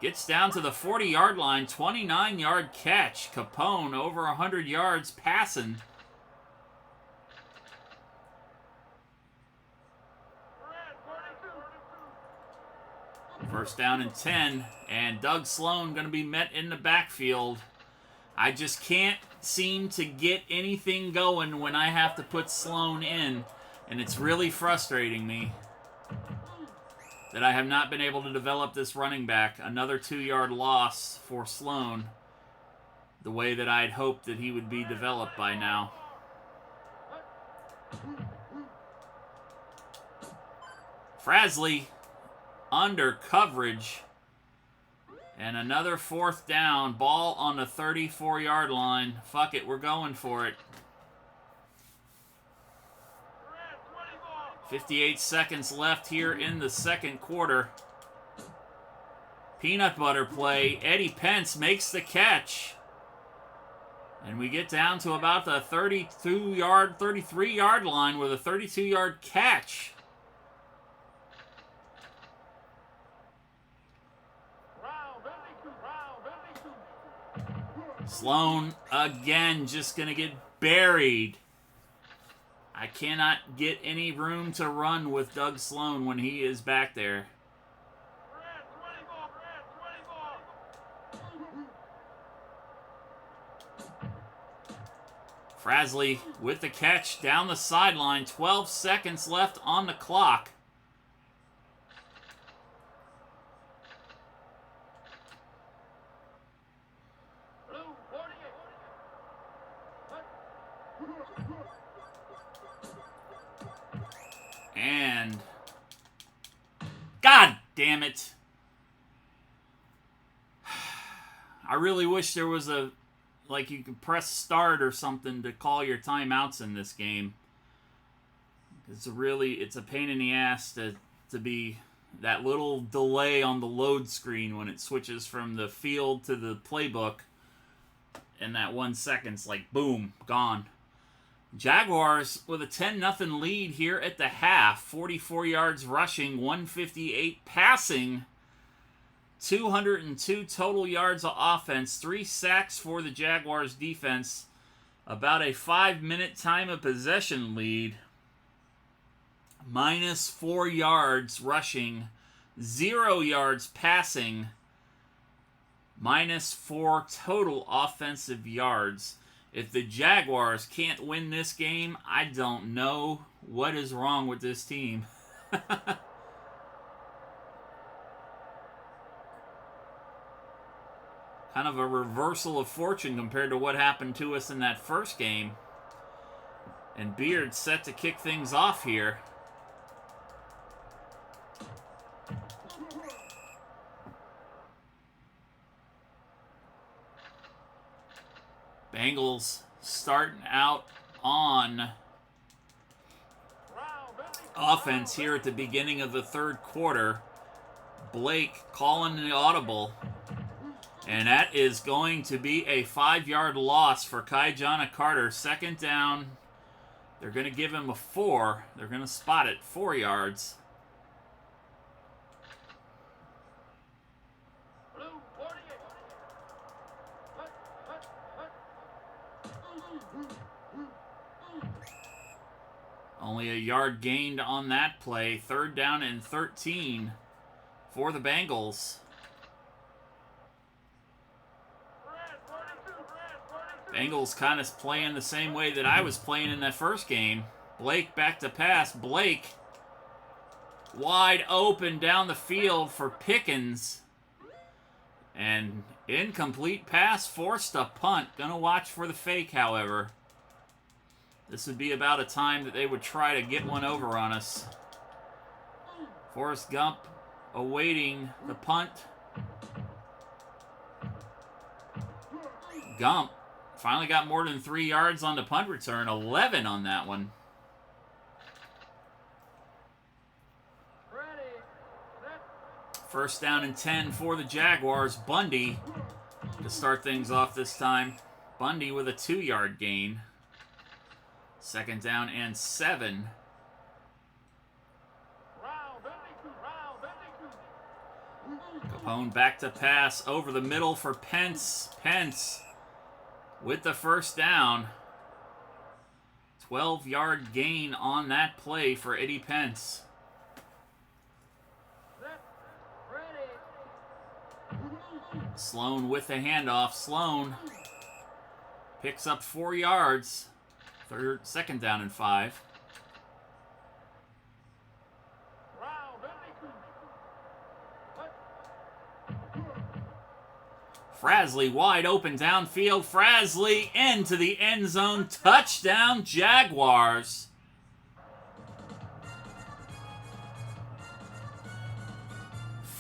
Gets down to the 40-yard line. 29-yard catch. Capone over 100 yards passing. First down and 10. And Doug Sloan going to be met in the backfield. I just can't seem to get anything going when I have to put Sloan in. And it's really frustrating me that I have not been able to develop this running back. Another 2-yard loss for Sloan. The way that I'd hoped that he would be developed by now. Frasley under coverage. And another fourth down. Ball on the 34-yard line. Fuck it, we're going for it. 58 seconds left here in the second quarter. Peanut butter play. Eddie Pence makes the catch. And we get down to about the 33-yard line with a 32-yard catch. Sloan again just going to get buried. I cannot get any room to run with Doug Sloan when he is back there. Frasley with the catch down the sideline. 12 seconds left on the clock. And God damn it. I really wish there was a, like, you could press start or something to call your timeouts in this game. It's a pain in the ass to be that little delay on the load screen when it switches from the field to the playbook. And that 1 second's like, boom, gone. Jaguars with a 10-0 lead here at the half. 44 yards rushing, 158 passing, 202 total yards of offense, 3 sacks for the Jaguars defense, about a 5-minute time of possession lead, minus 4 yards rushing, 0 yards passing, minus 4 total offensive yards. If the Jaguars can't win this game, I don't know what is wrong with this team. Kind of a reversal of fortune compared to what happened to us in that first game. And Beard's set to kick things off here. Bengals starting out on offense here at the beginning of the third quarter. Blake calling the audible. And that is going to be a 5-yard loss for Kaijana Carter. Second down. They're going to give him a 4. They're going to spot it 4 yards. Only a yard gained on that play. Third down and 13 for the Bengals. Bengals kind of playing the same way that I was playing in that first game. Blake back to pass. Blake wide open down the field for Pickens. And incomplete pass, forced a punt. Gonna watch for the fake, however. This would be about a time that they would try to get one over on us. Forrest Gump awaiting the punt. Gump finally got more than 3 yards on the punt return. 11 on that one. First down and 10 for the Jaguars. Bundy to start things off this time. Bundy with a 2-yard gain. 2nd down and 7. Capone back to pass over the middle for Pence. Pence with the 1st down. 12-yard gain on that play for Eddie Pence. Sloan with the handoff. Sloan picks up 4 yards. 2nd down and 5. Frasley wide open downfield. Frasley into the end zone. Touchdown, Jaguars.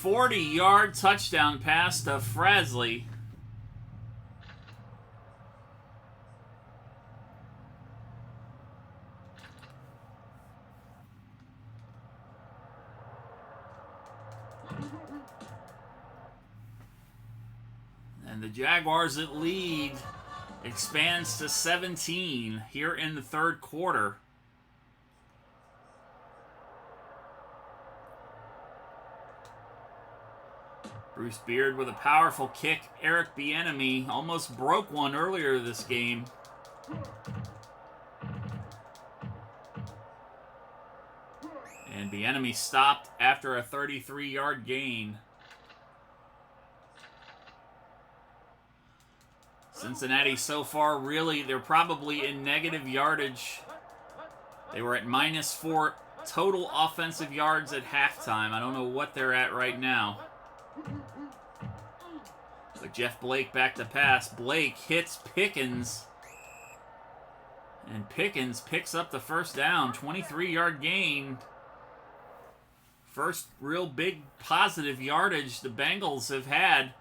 "40-yard touchdown pass to Frasley." And the Jaguars that lead expands to 17 here in the 3rd quarter. Bruce Beard with a powerful kick. Eric Bieniemy almost broke one earlier this game. And Bieniemy stopped after a 33-yard gain. Cincinnati so far, really, they're probably in negative yardage. They were at -4 total offensive yards at halftime. I don't know what they're at right now. But Jeff Blake back to pass. Blake hits Pickens. And Pickens picks up the 1st down. 23-yard gain. First real big positive yardage the Bengals have had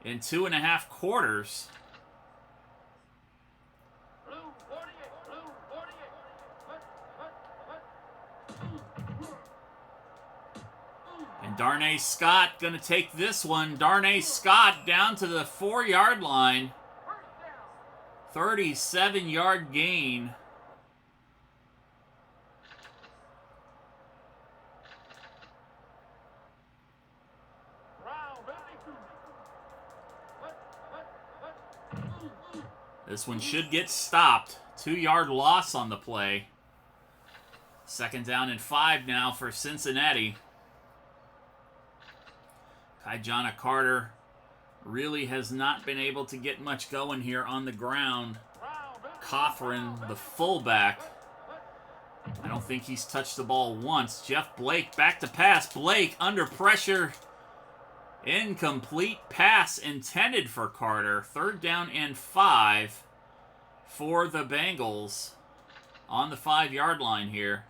in 2.5 quarters. And Darnay Scott going to take this one. Darnay Scott down to the 4-yard line. 37-yard gain. This one should get stopped. 2-yard loss on the play. 2nd down and 5 now for Cincinnati. Kaijana Carter really has not been able to get much going here on the ground. Cothran, the fullback, I don't think he's touched the ball once. Jeff Blake back to pass. Blake under pressure. Incomplete pass intended for Carter. 3rd down and 5 for the Bengals on the 5-yard line here.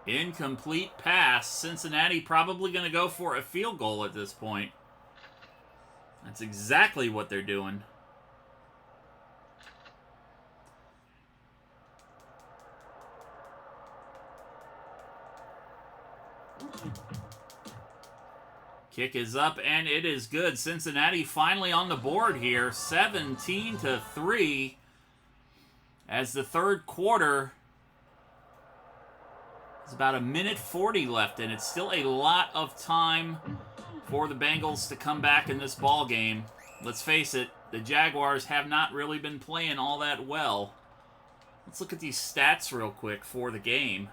Incomplete pass. Cincinnati probably going to go for a field goal at this point. That's exactly what they're doing. Kick is up, and it is good. Cincinnati finally on the board here. 17-3 as the 3rd quarter is about 1:40 left, and it's still a lot of time for the Bengals to come back in this ball game. Let's face it, the Jaguars have not really been playing all that well. Let's look at these stats real quick for the game.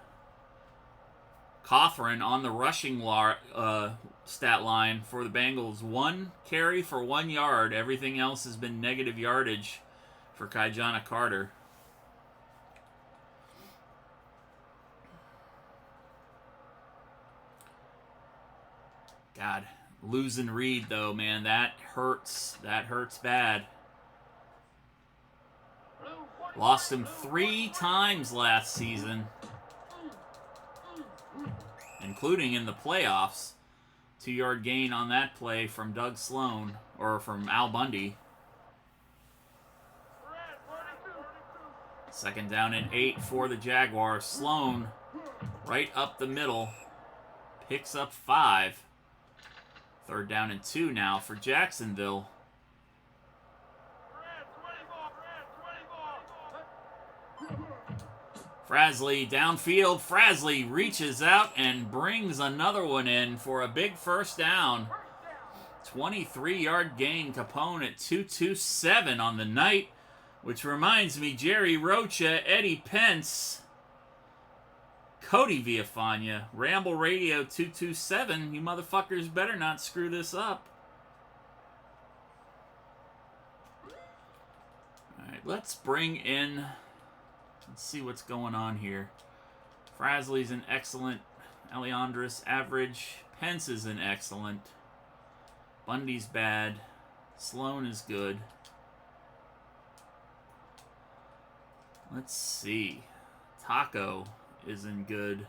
Cothran on the rushing stat line for the Bengals. 1 carry for 1 yard. Everything else has been negative yardage for Kaijana Carter. God, losing Reed, though, man, that hurts. That hurts bad. Lost him 3 times last season, including in the playoffs. 2-yard gain on that play from Doug Sloan, or from Al Bundy. Second down and 8 for the Jaguars. Sloan right up the middle. Picks up 5. Third down and 2 now for Jacksonville. Frasley downfield. Frasley reaches out and brings another one in for a big first down. 23-yard gain. Capone at 227 on the night. Which reminds me, Jerry Rocha, Eddie Pence, Cody Villafana, Ramble Radio 227. You motherfuckers better not screw this up. Alright, let's bring in... Let's see what's going on here. Frasley's an excellent. Aleandris, average. Pence is an excellent. Bundy's bad. Sloan is good. Let's see. Taco isn't good.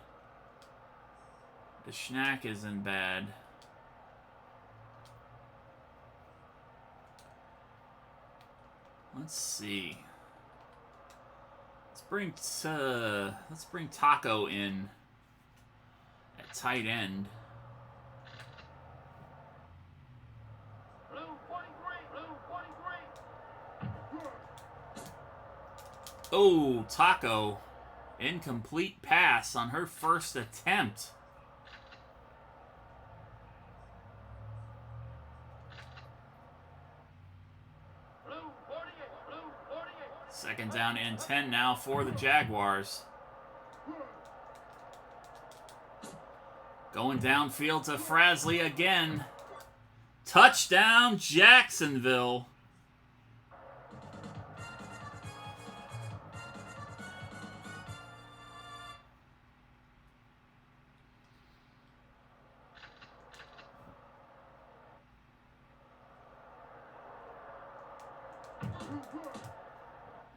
The Schnack isn't bad. Let's see. Let's bring Taco in at tight end. Blue 43, blue 43. Oh, Taco. Incomplete pass on her first attempt. Second down and 10 now for the Jaguars. Going downfield to Frasley again. Touchdown, Jacksonville.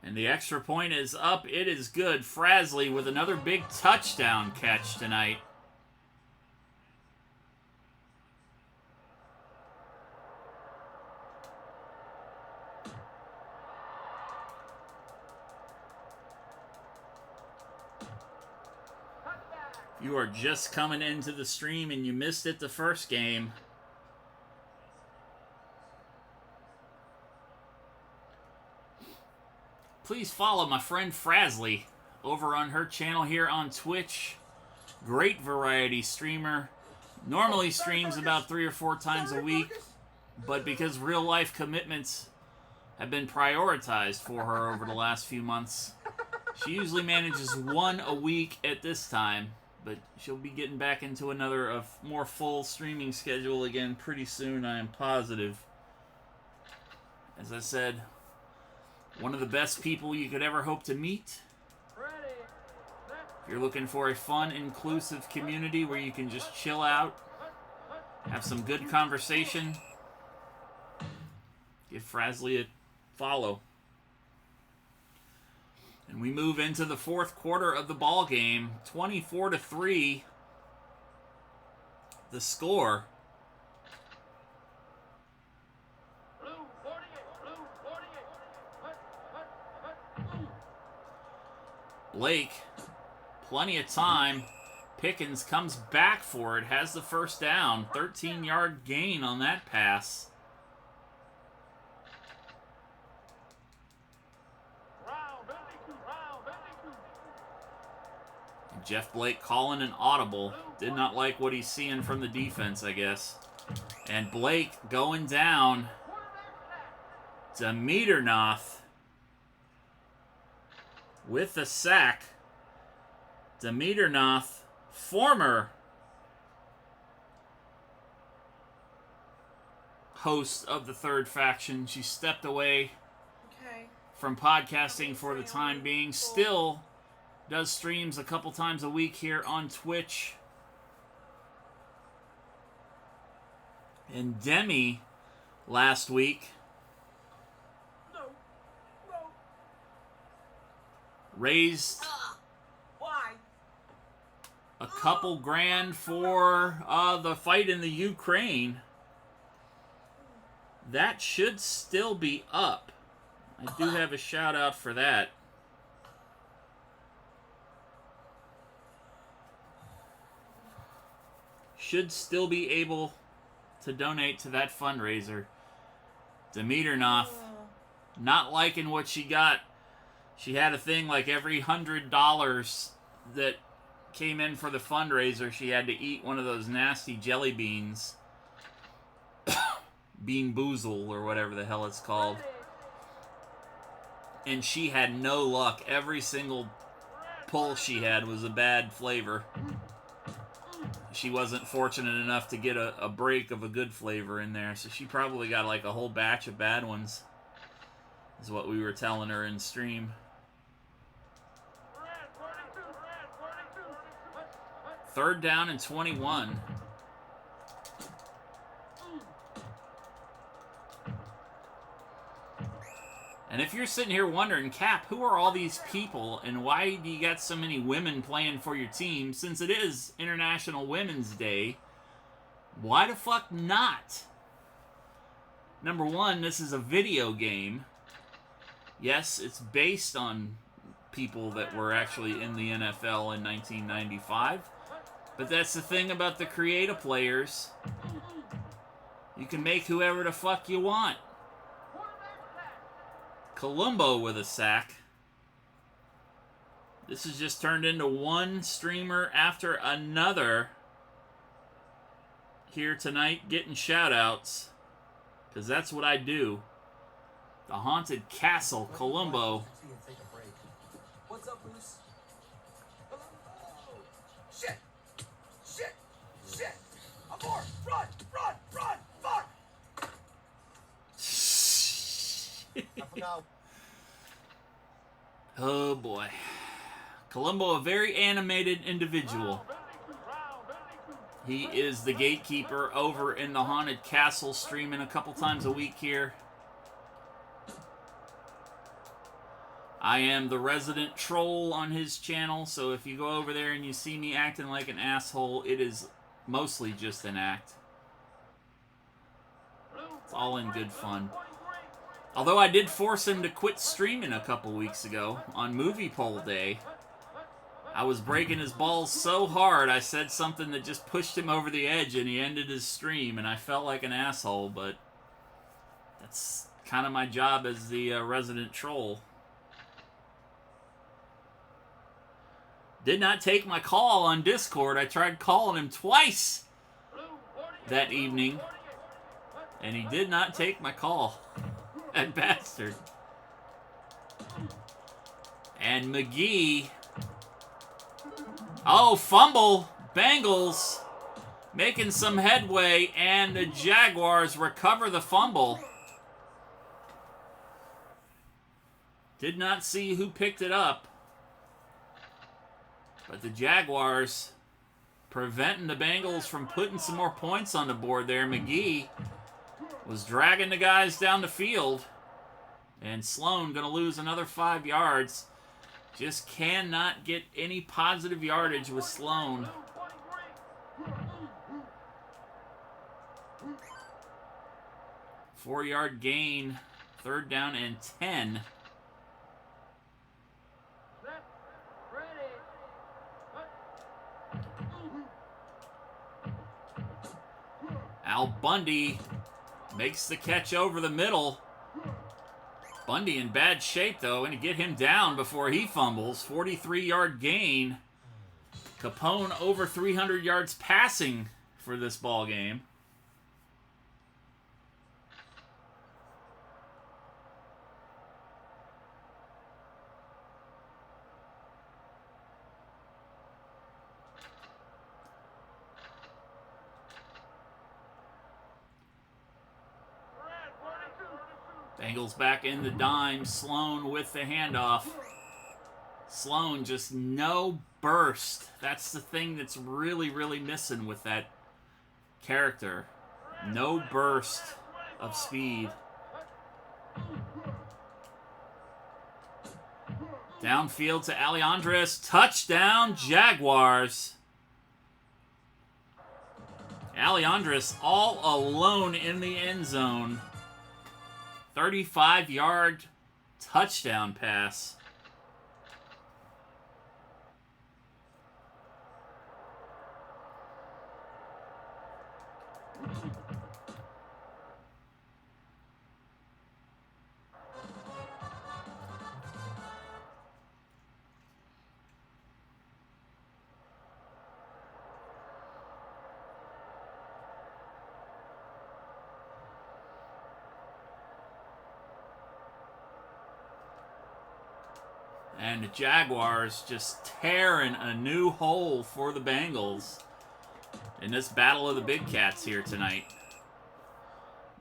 And the extra point is up. It is good. Frasley with another big touchdown catch tonight. If you are just coming into the stream and you missed it the first game, please follow my friend Frasley over on her channel here on Twitch. Great variety streamer. Normally streams about 3 or 4 times a week, but because real life commitments have been prioritized for her over the last few months, she usually manages 1 a week at this time, but she'll be getting back into another more full streaming schedule again pretty soon, I am positive. As I said, one of the best people you could ever hope to meet. If you're looking for a fun, inclusive community where you can just chill out, have some good conversation, give Frasley a follow. And we move into the fourth quarter of the ball game. 24-3, the score. Blake, plenty of time. Pickens comes back for it, has the first down. 13-yard gain on that pass. Jeff Blake calling an audible. Did not like what he's seeing from the defense, I guess. And Blake going down. Demeternoth with the sack. Demeternoth, former host of the Third Faction. She stepped away from podcasting for the time being. Still does streams a couple times a week here on Twitch. And Demi last week raised a couple grand for the fight in the Ukraine. That should still be up. I do have a shout out for that. should still be able to donate to that fundraiser. Dimitrov, not liking what she got. She had a thing like every $100 that came in for the fundraiser, she had to eat one of those nasty jelly beans. Bean Boozle, or whatever the hell it's called. And she had no luck. Every single pull she had was a bad flavor. She wasn't fortunate enough to get a break of a good flavor in there, so she probably got like a whole batch of bad ones, is what we were telling her in stream. Third down and 21. And if you're sitting here wondering, Cap, who are all these people and why do you got so many women playing for your team? Since it is International Women's Day, why the fuck not? Number one, this is a video game. Yes, it's based on people that were actually in the NFL in 1995. But that's the thing about the creative players. You can make whoever the fuck you want. Columbo with a sack. This has just turned into one streamer after another here tonight getting shout-outs. Because that's what I do. The Haunted Castle, Columbo. What's up, Bruce? Shit! Shit! Shit! Abort! Run! Run! Run! Fuck! I forgot. Oh boy. Columbo, a very animated individual. He is the gatekeeper over in the Haunted Castle, streaming a couple times a week here. I am the resident troll on his channel, so if you go over there and you see me acting like an asshole, it is mostly just an act. It's all in good fun. Although I did force him to quit streaming a couple weeks ago on movie poll day. I was breaking his balls so hard, I said something that just pushed him over the edge and he ended his stream, and I felt like an asshole, but that's kind of my job as the resident troll. Did not take my call on Discord. I tried calling him twice that evening, and he did not take my call. That bastard. And McGee. Oh, fumble. Bengals making some headway, and the Jaguars recover the fumble. Did not see who picked it up. But the Jaguars preventing the Bengals from putting some more points on the board there. McGee was dragging the guys down the field. And Sloan going to lose another 5 yards. Just cannot get any positive yardage with Sloan. Four-yard gain. Third down and 10. Al Bundy makes the catch over the middle. Bundy in bad shape, though, and to get him down before he fumbles. 43-yard gain. Capone over 300 yards passing for this ball game. Bengals back in the dime. Sloan with the handoff. Sloan just no burst. That's the thing that's really, really missing with that character. No burst of speed. Downfield to Alejandres. Touchdown, Jaguars. Alejandres all alone in the end zone. 35-yard touchdown pass. And the Jaguars just tearing a new hole for the Bengals in this battle of the big cats here tonight.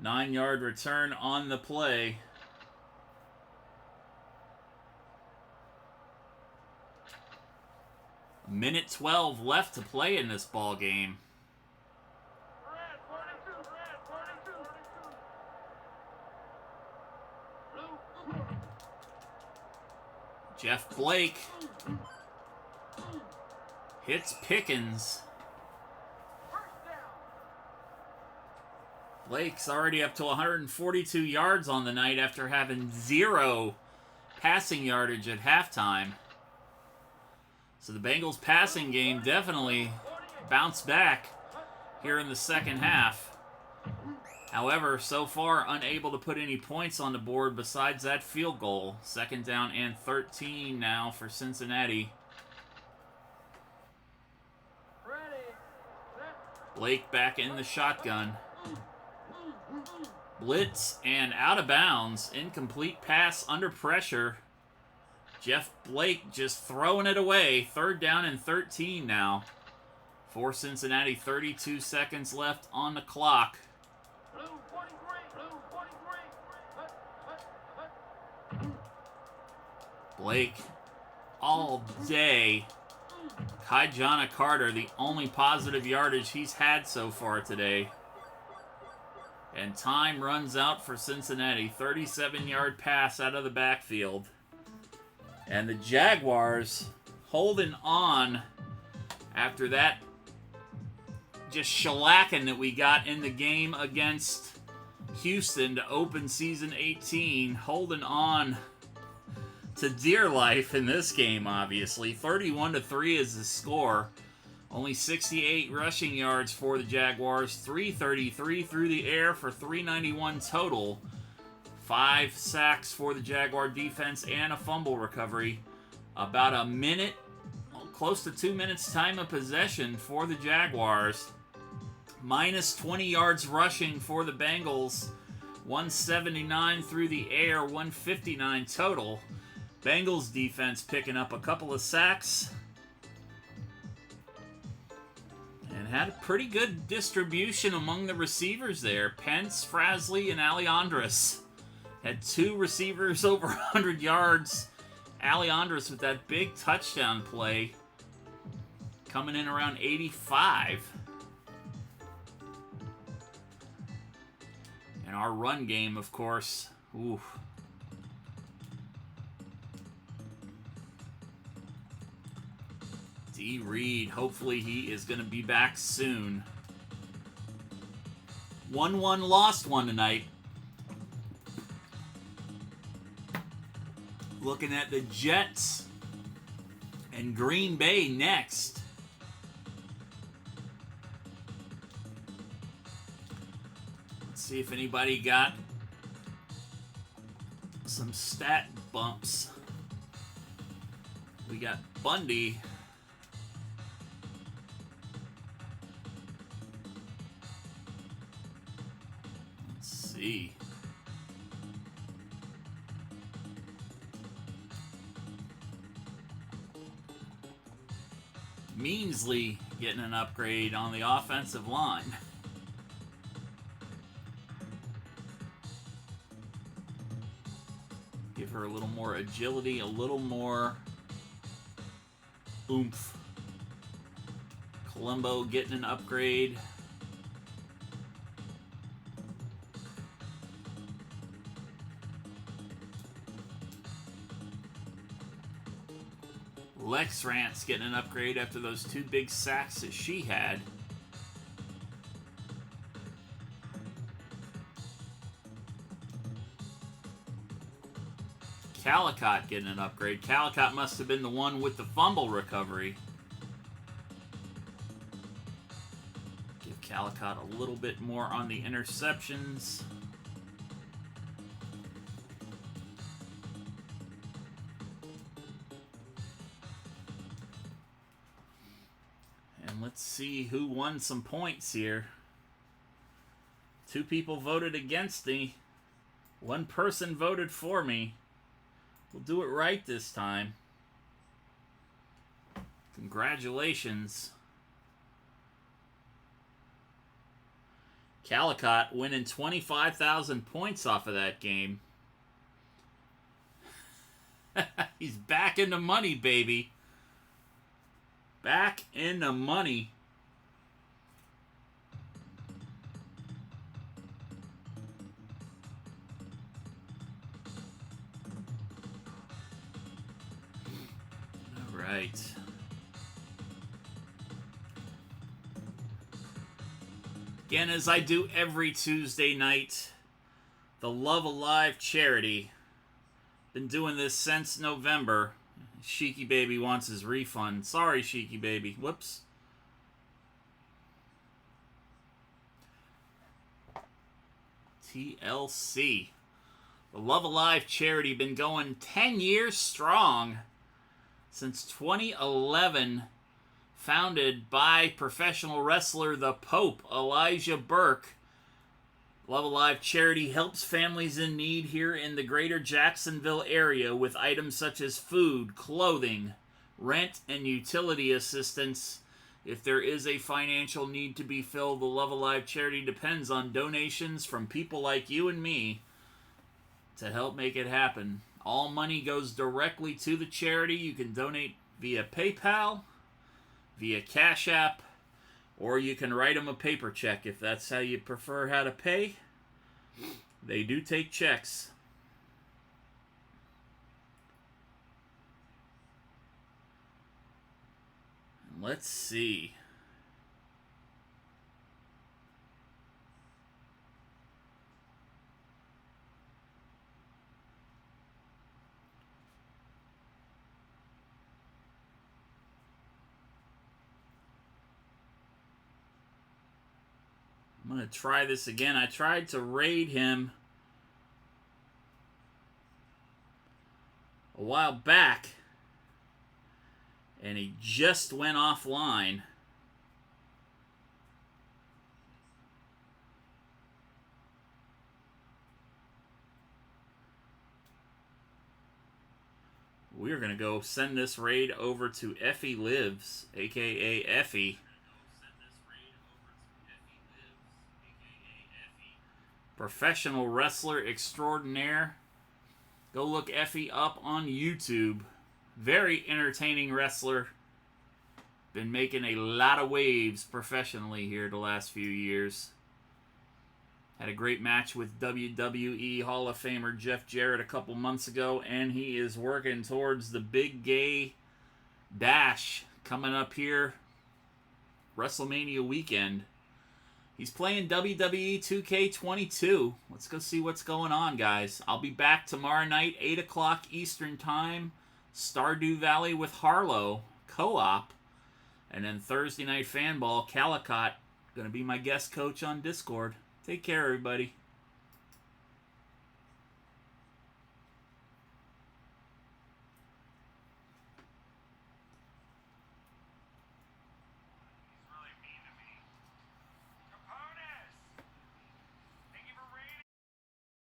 9-yard return on the play. Minute 12 left to play in this ball game. Red 42, red 42. Blue. Jeff Blake hits Pickens. First down. Blake's already up to 142 yards on the night after having 0 passing yardage at halftime. So the Bengals passing game definitely bounced back here in the second half. However, so far unable to put any points on the board besides that field goal. 2nd down and 13 now for Cincinnati. Ready. Set. Blake back in the shotgun. Blitz and out of bounds. Incomplete pass under pressure. Jeff Blake just throwing it away. 3rd down and 13 now. For Cincinnati, 32 seconds left on the clock. Blue 43, blue 43. Hut, hut, hut. Blake all day. Kajana Carter, the only positive yardage he's had so far today. And time runs out for Cincinnati. 37-yard pass out of the backfield. And the Jaguars holding on after that just shellacking that we got in the game against Houston to open season 18. Holding on to dear life in this game, obviously. 31-3 is the score. Only 68 rushing yards for the Jaguars. 333 through the air for 391 total. 5 sacks for the Jaguar defense and a fumble recovery. About a minute, close to 2 minutes time of possession for the Jaguars. Minus 20 yards rushing for the Bengals. 179 through the air, 159 total. Bengals defense picking up a couple of sacks. And had a pretty good distribution among the receivers there. Pence, Frasley, and Alejandros. Had 2 receivers over 100 yards. Alejandros with that big touchdown play. Coming in around 85. And our run game, of course. Ooh. D. Reed, hopefully he is going to be back soon. 1-1 lost one tonight. Looking at the Jets and Green Bay next. Let's see if anybody got some stat bumps. We got Bundy. Let's see. Meansley getting an upgrade on the offensive line. Give her a little more agility, a little more oomph. Colombo getting an upgrade. Lex Rance getting an upgrade after those 2 big sacks that she had. Calicott getting an upgrade. Calicott must have been the one with the fumble recovery. Give Calicut a little bit more on the interceptions. And let's see who won some points here. 2 people voted against me. 1 person voted for me. We'll do it right this time. Congratulations. Calicut winning 25,000 points off of that game. He's back in the money, baby. Back in the money. All right. Again, as I do every Tuesday night, the Love Alive charity. Been doing this since November. Sheiky Baby wants his refund. Sorry, Sheiky Baby. Whoops. TLC. The Love Alive charity been going 10 years strong since 2011. Founded by professional wrestler the Pope, Elijah Burke. Love Alive charity helps families in need here in the greater Jacksonville area with items such as food, clothing, rent, and utility assistance. If there is a financial need to be filled, the Love Alive charity depends on donations from people like you and me to help make it happen. All money goes directly to the charity. You can donate via PayPal, via Cash App, or you can write them a paper check if that's how you prefer how to pay. They do take checks. Let's see. I'm going to try this again. I tried to raid him a while back, and he just went offline. We're going to go send this raid over to Effie Lives, a.k.a. Effie. Professional wrestler extraordinaire. Go look Effie up on YouTube. Very entertaining wrestler. Been making a lot of waves professionally here the last few years. Had a great match with WWE Hall of Famer Jeff Jarrett a couple months ago, and he is working towards the Big Gay Bash coming up here WrestleMania weekend. He's playing WWE 2K22. Let's go see what's going on, guys. I'll be back tomorrow night, 8 o'clock Eastern Time. Stardew Valley with Harlow, co-op. And then Thursday Night Fanball, Calicut, going to be my guest coach on Discord. Take care, everybody.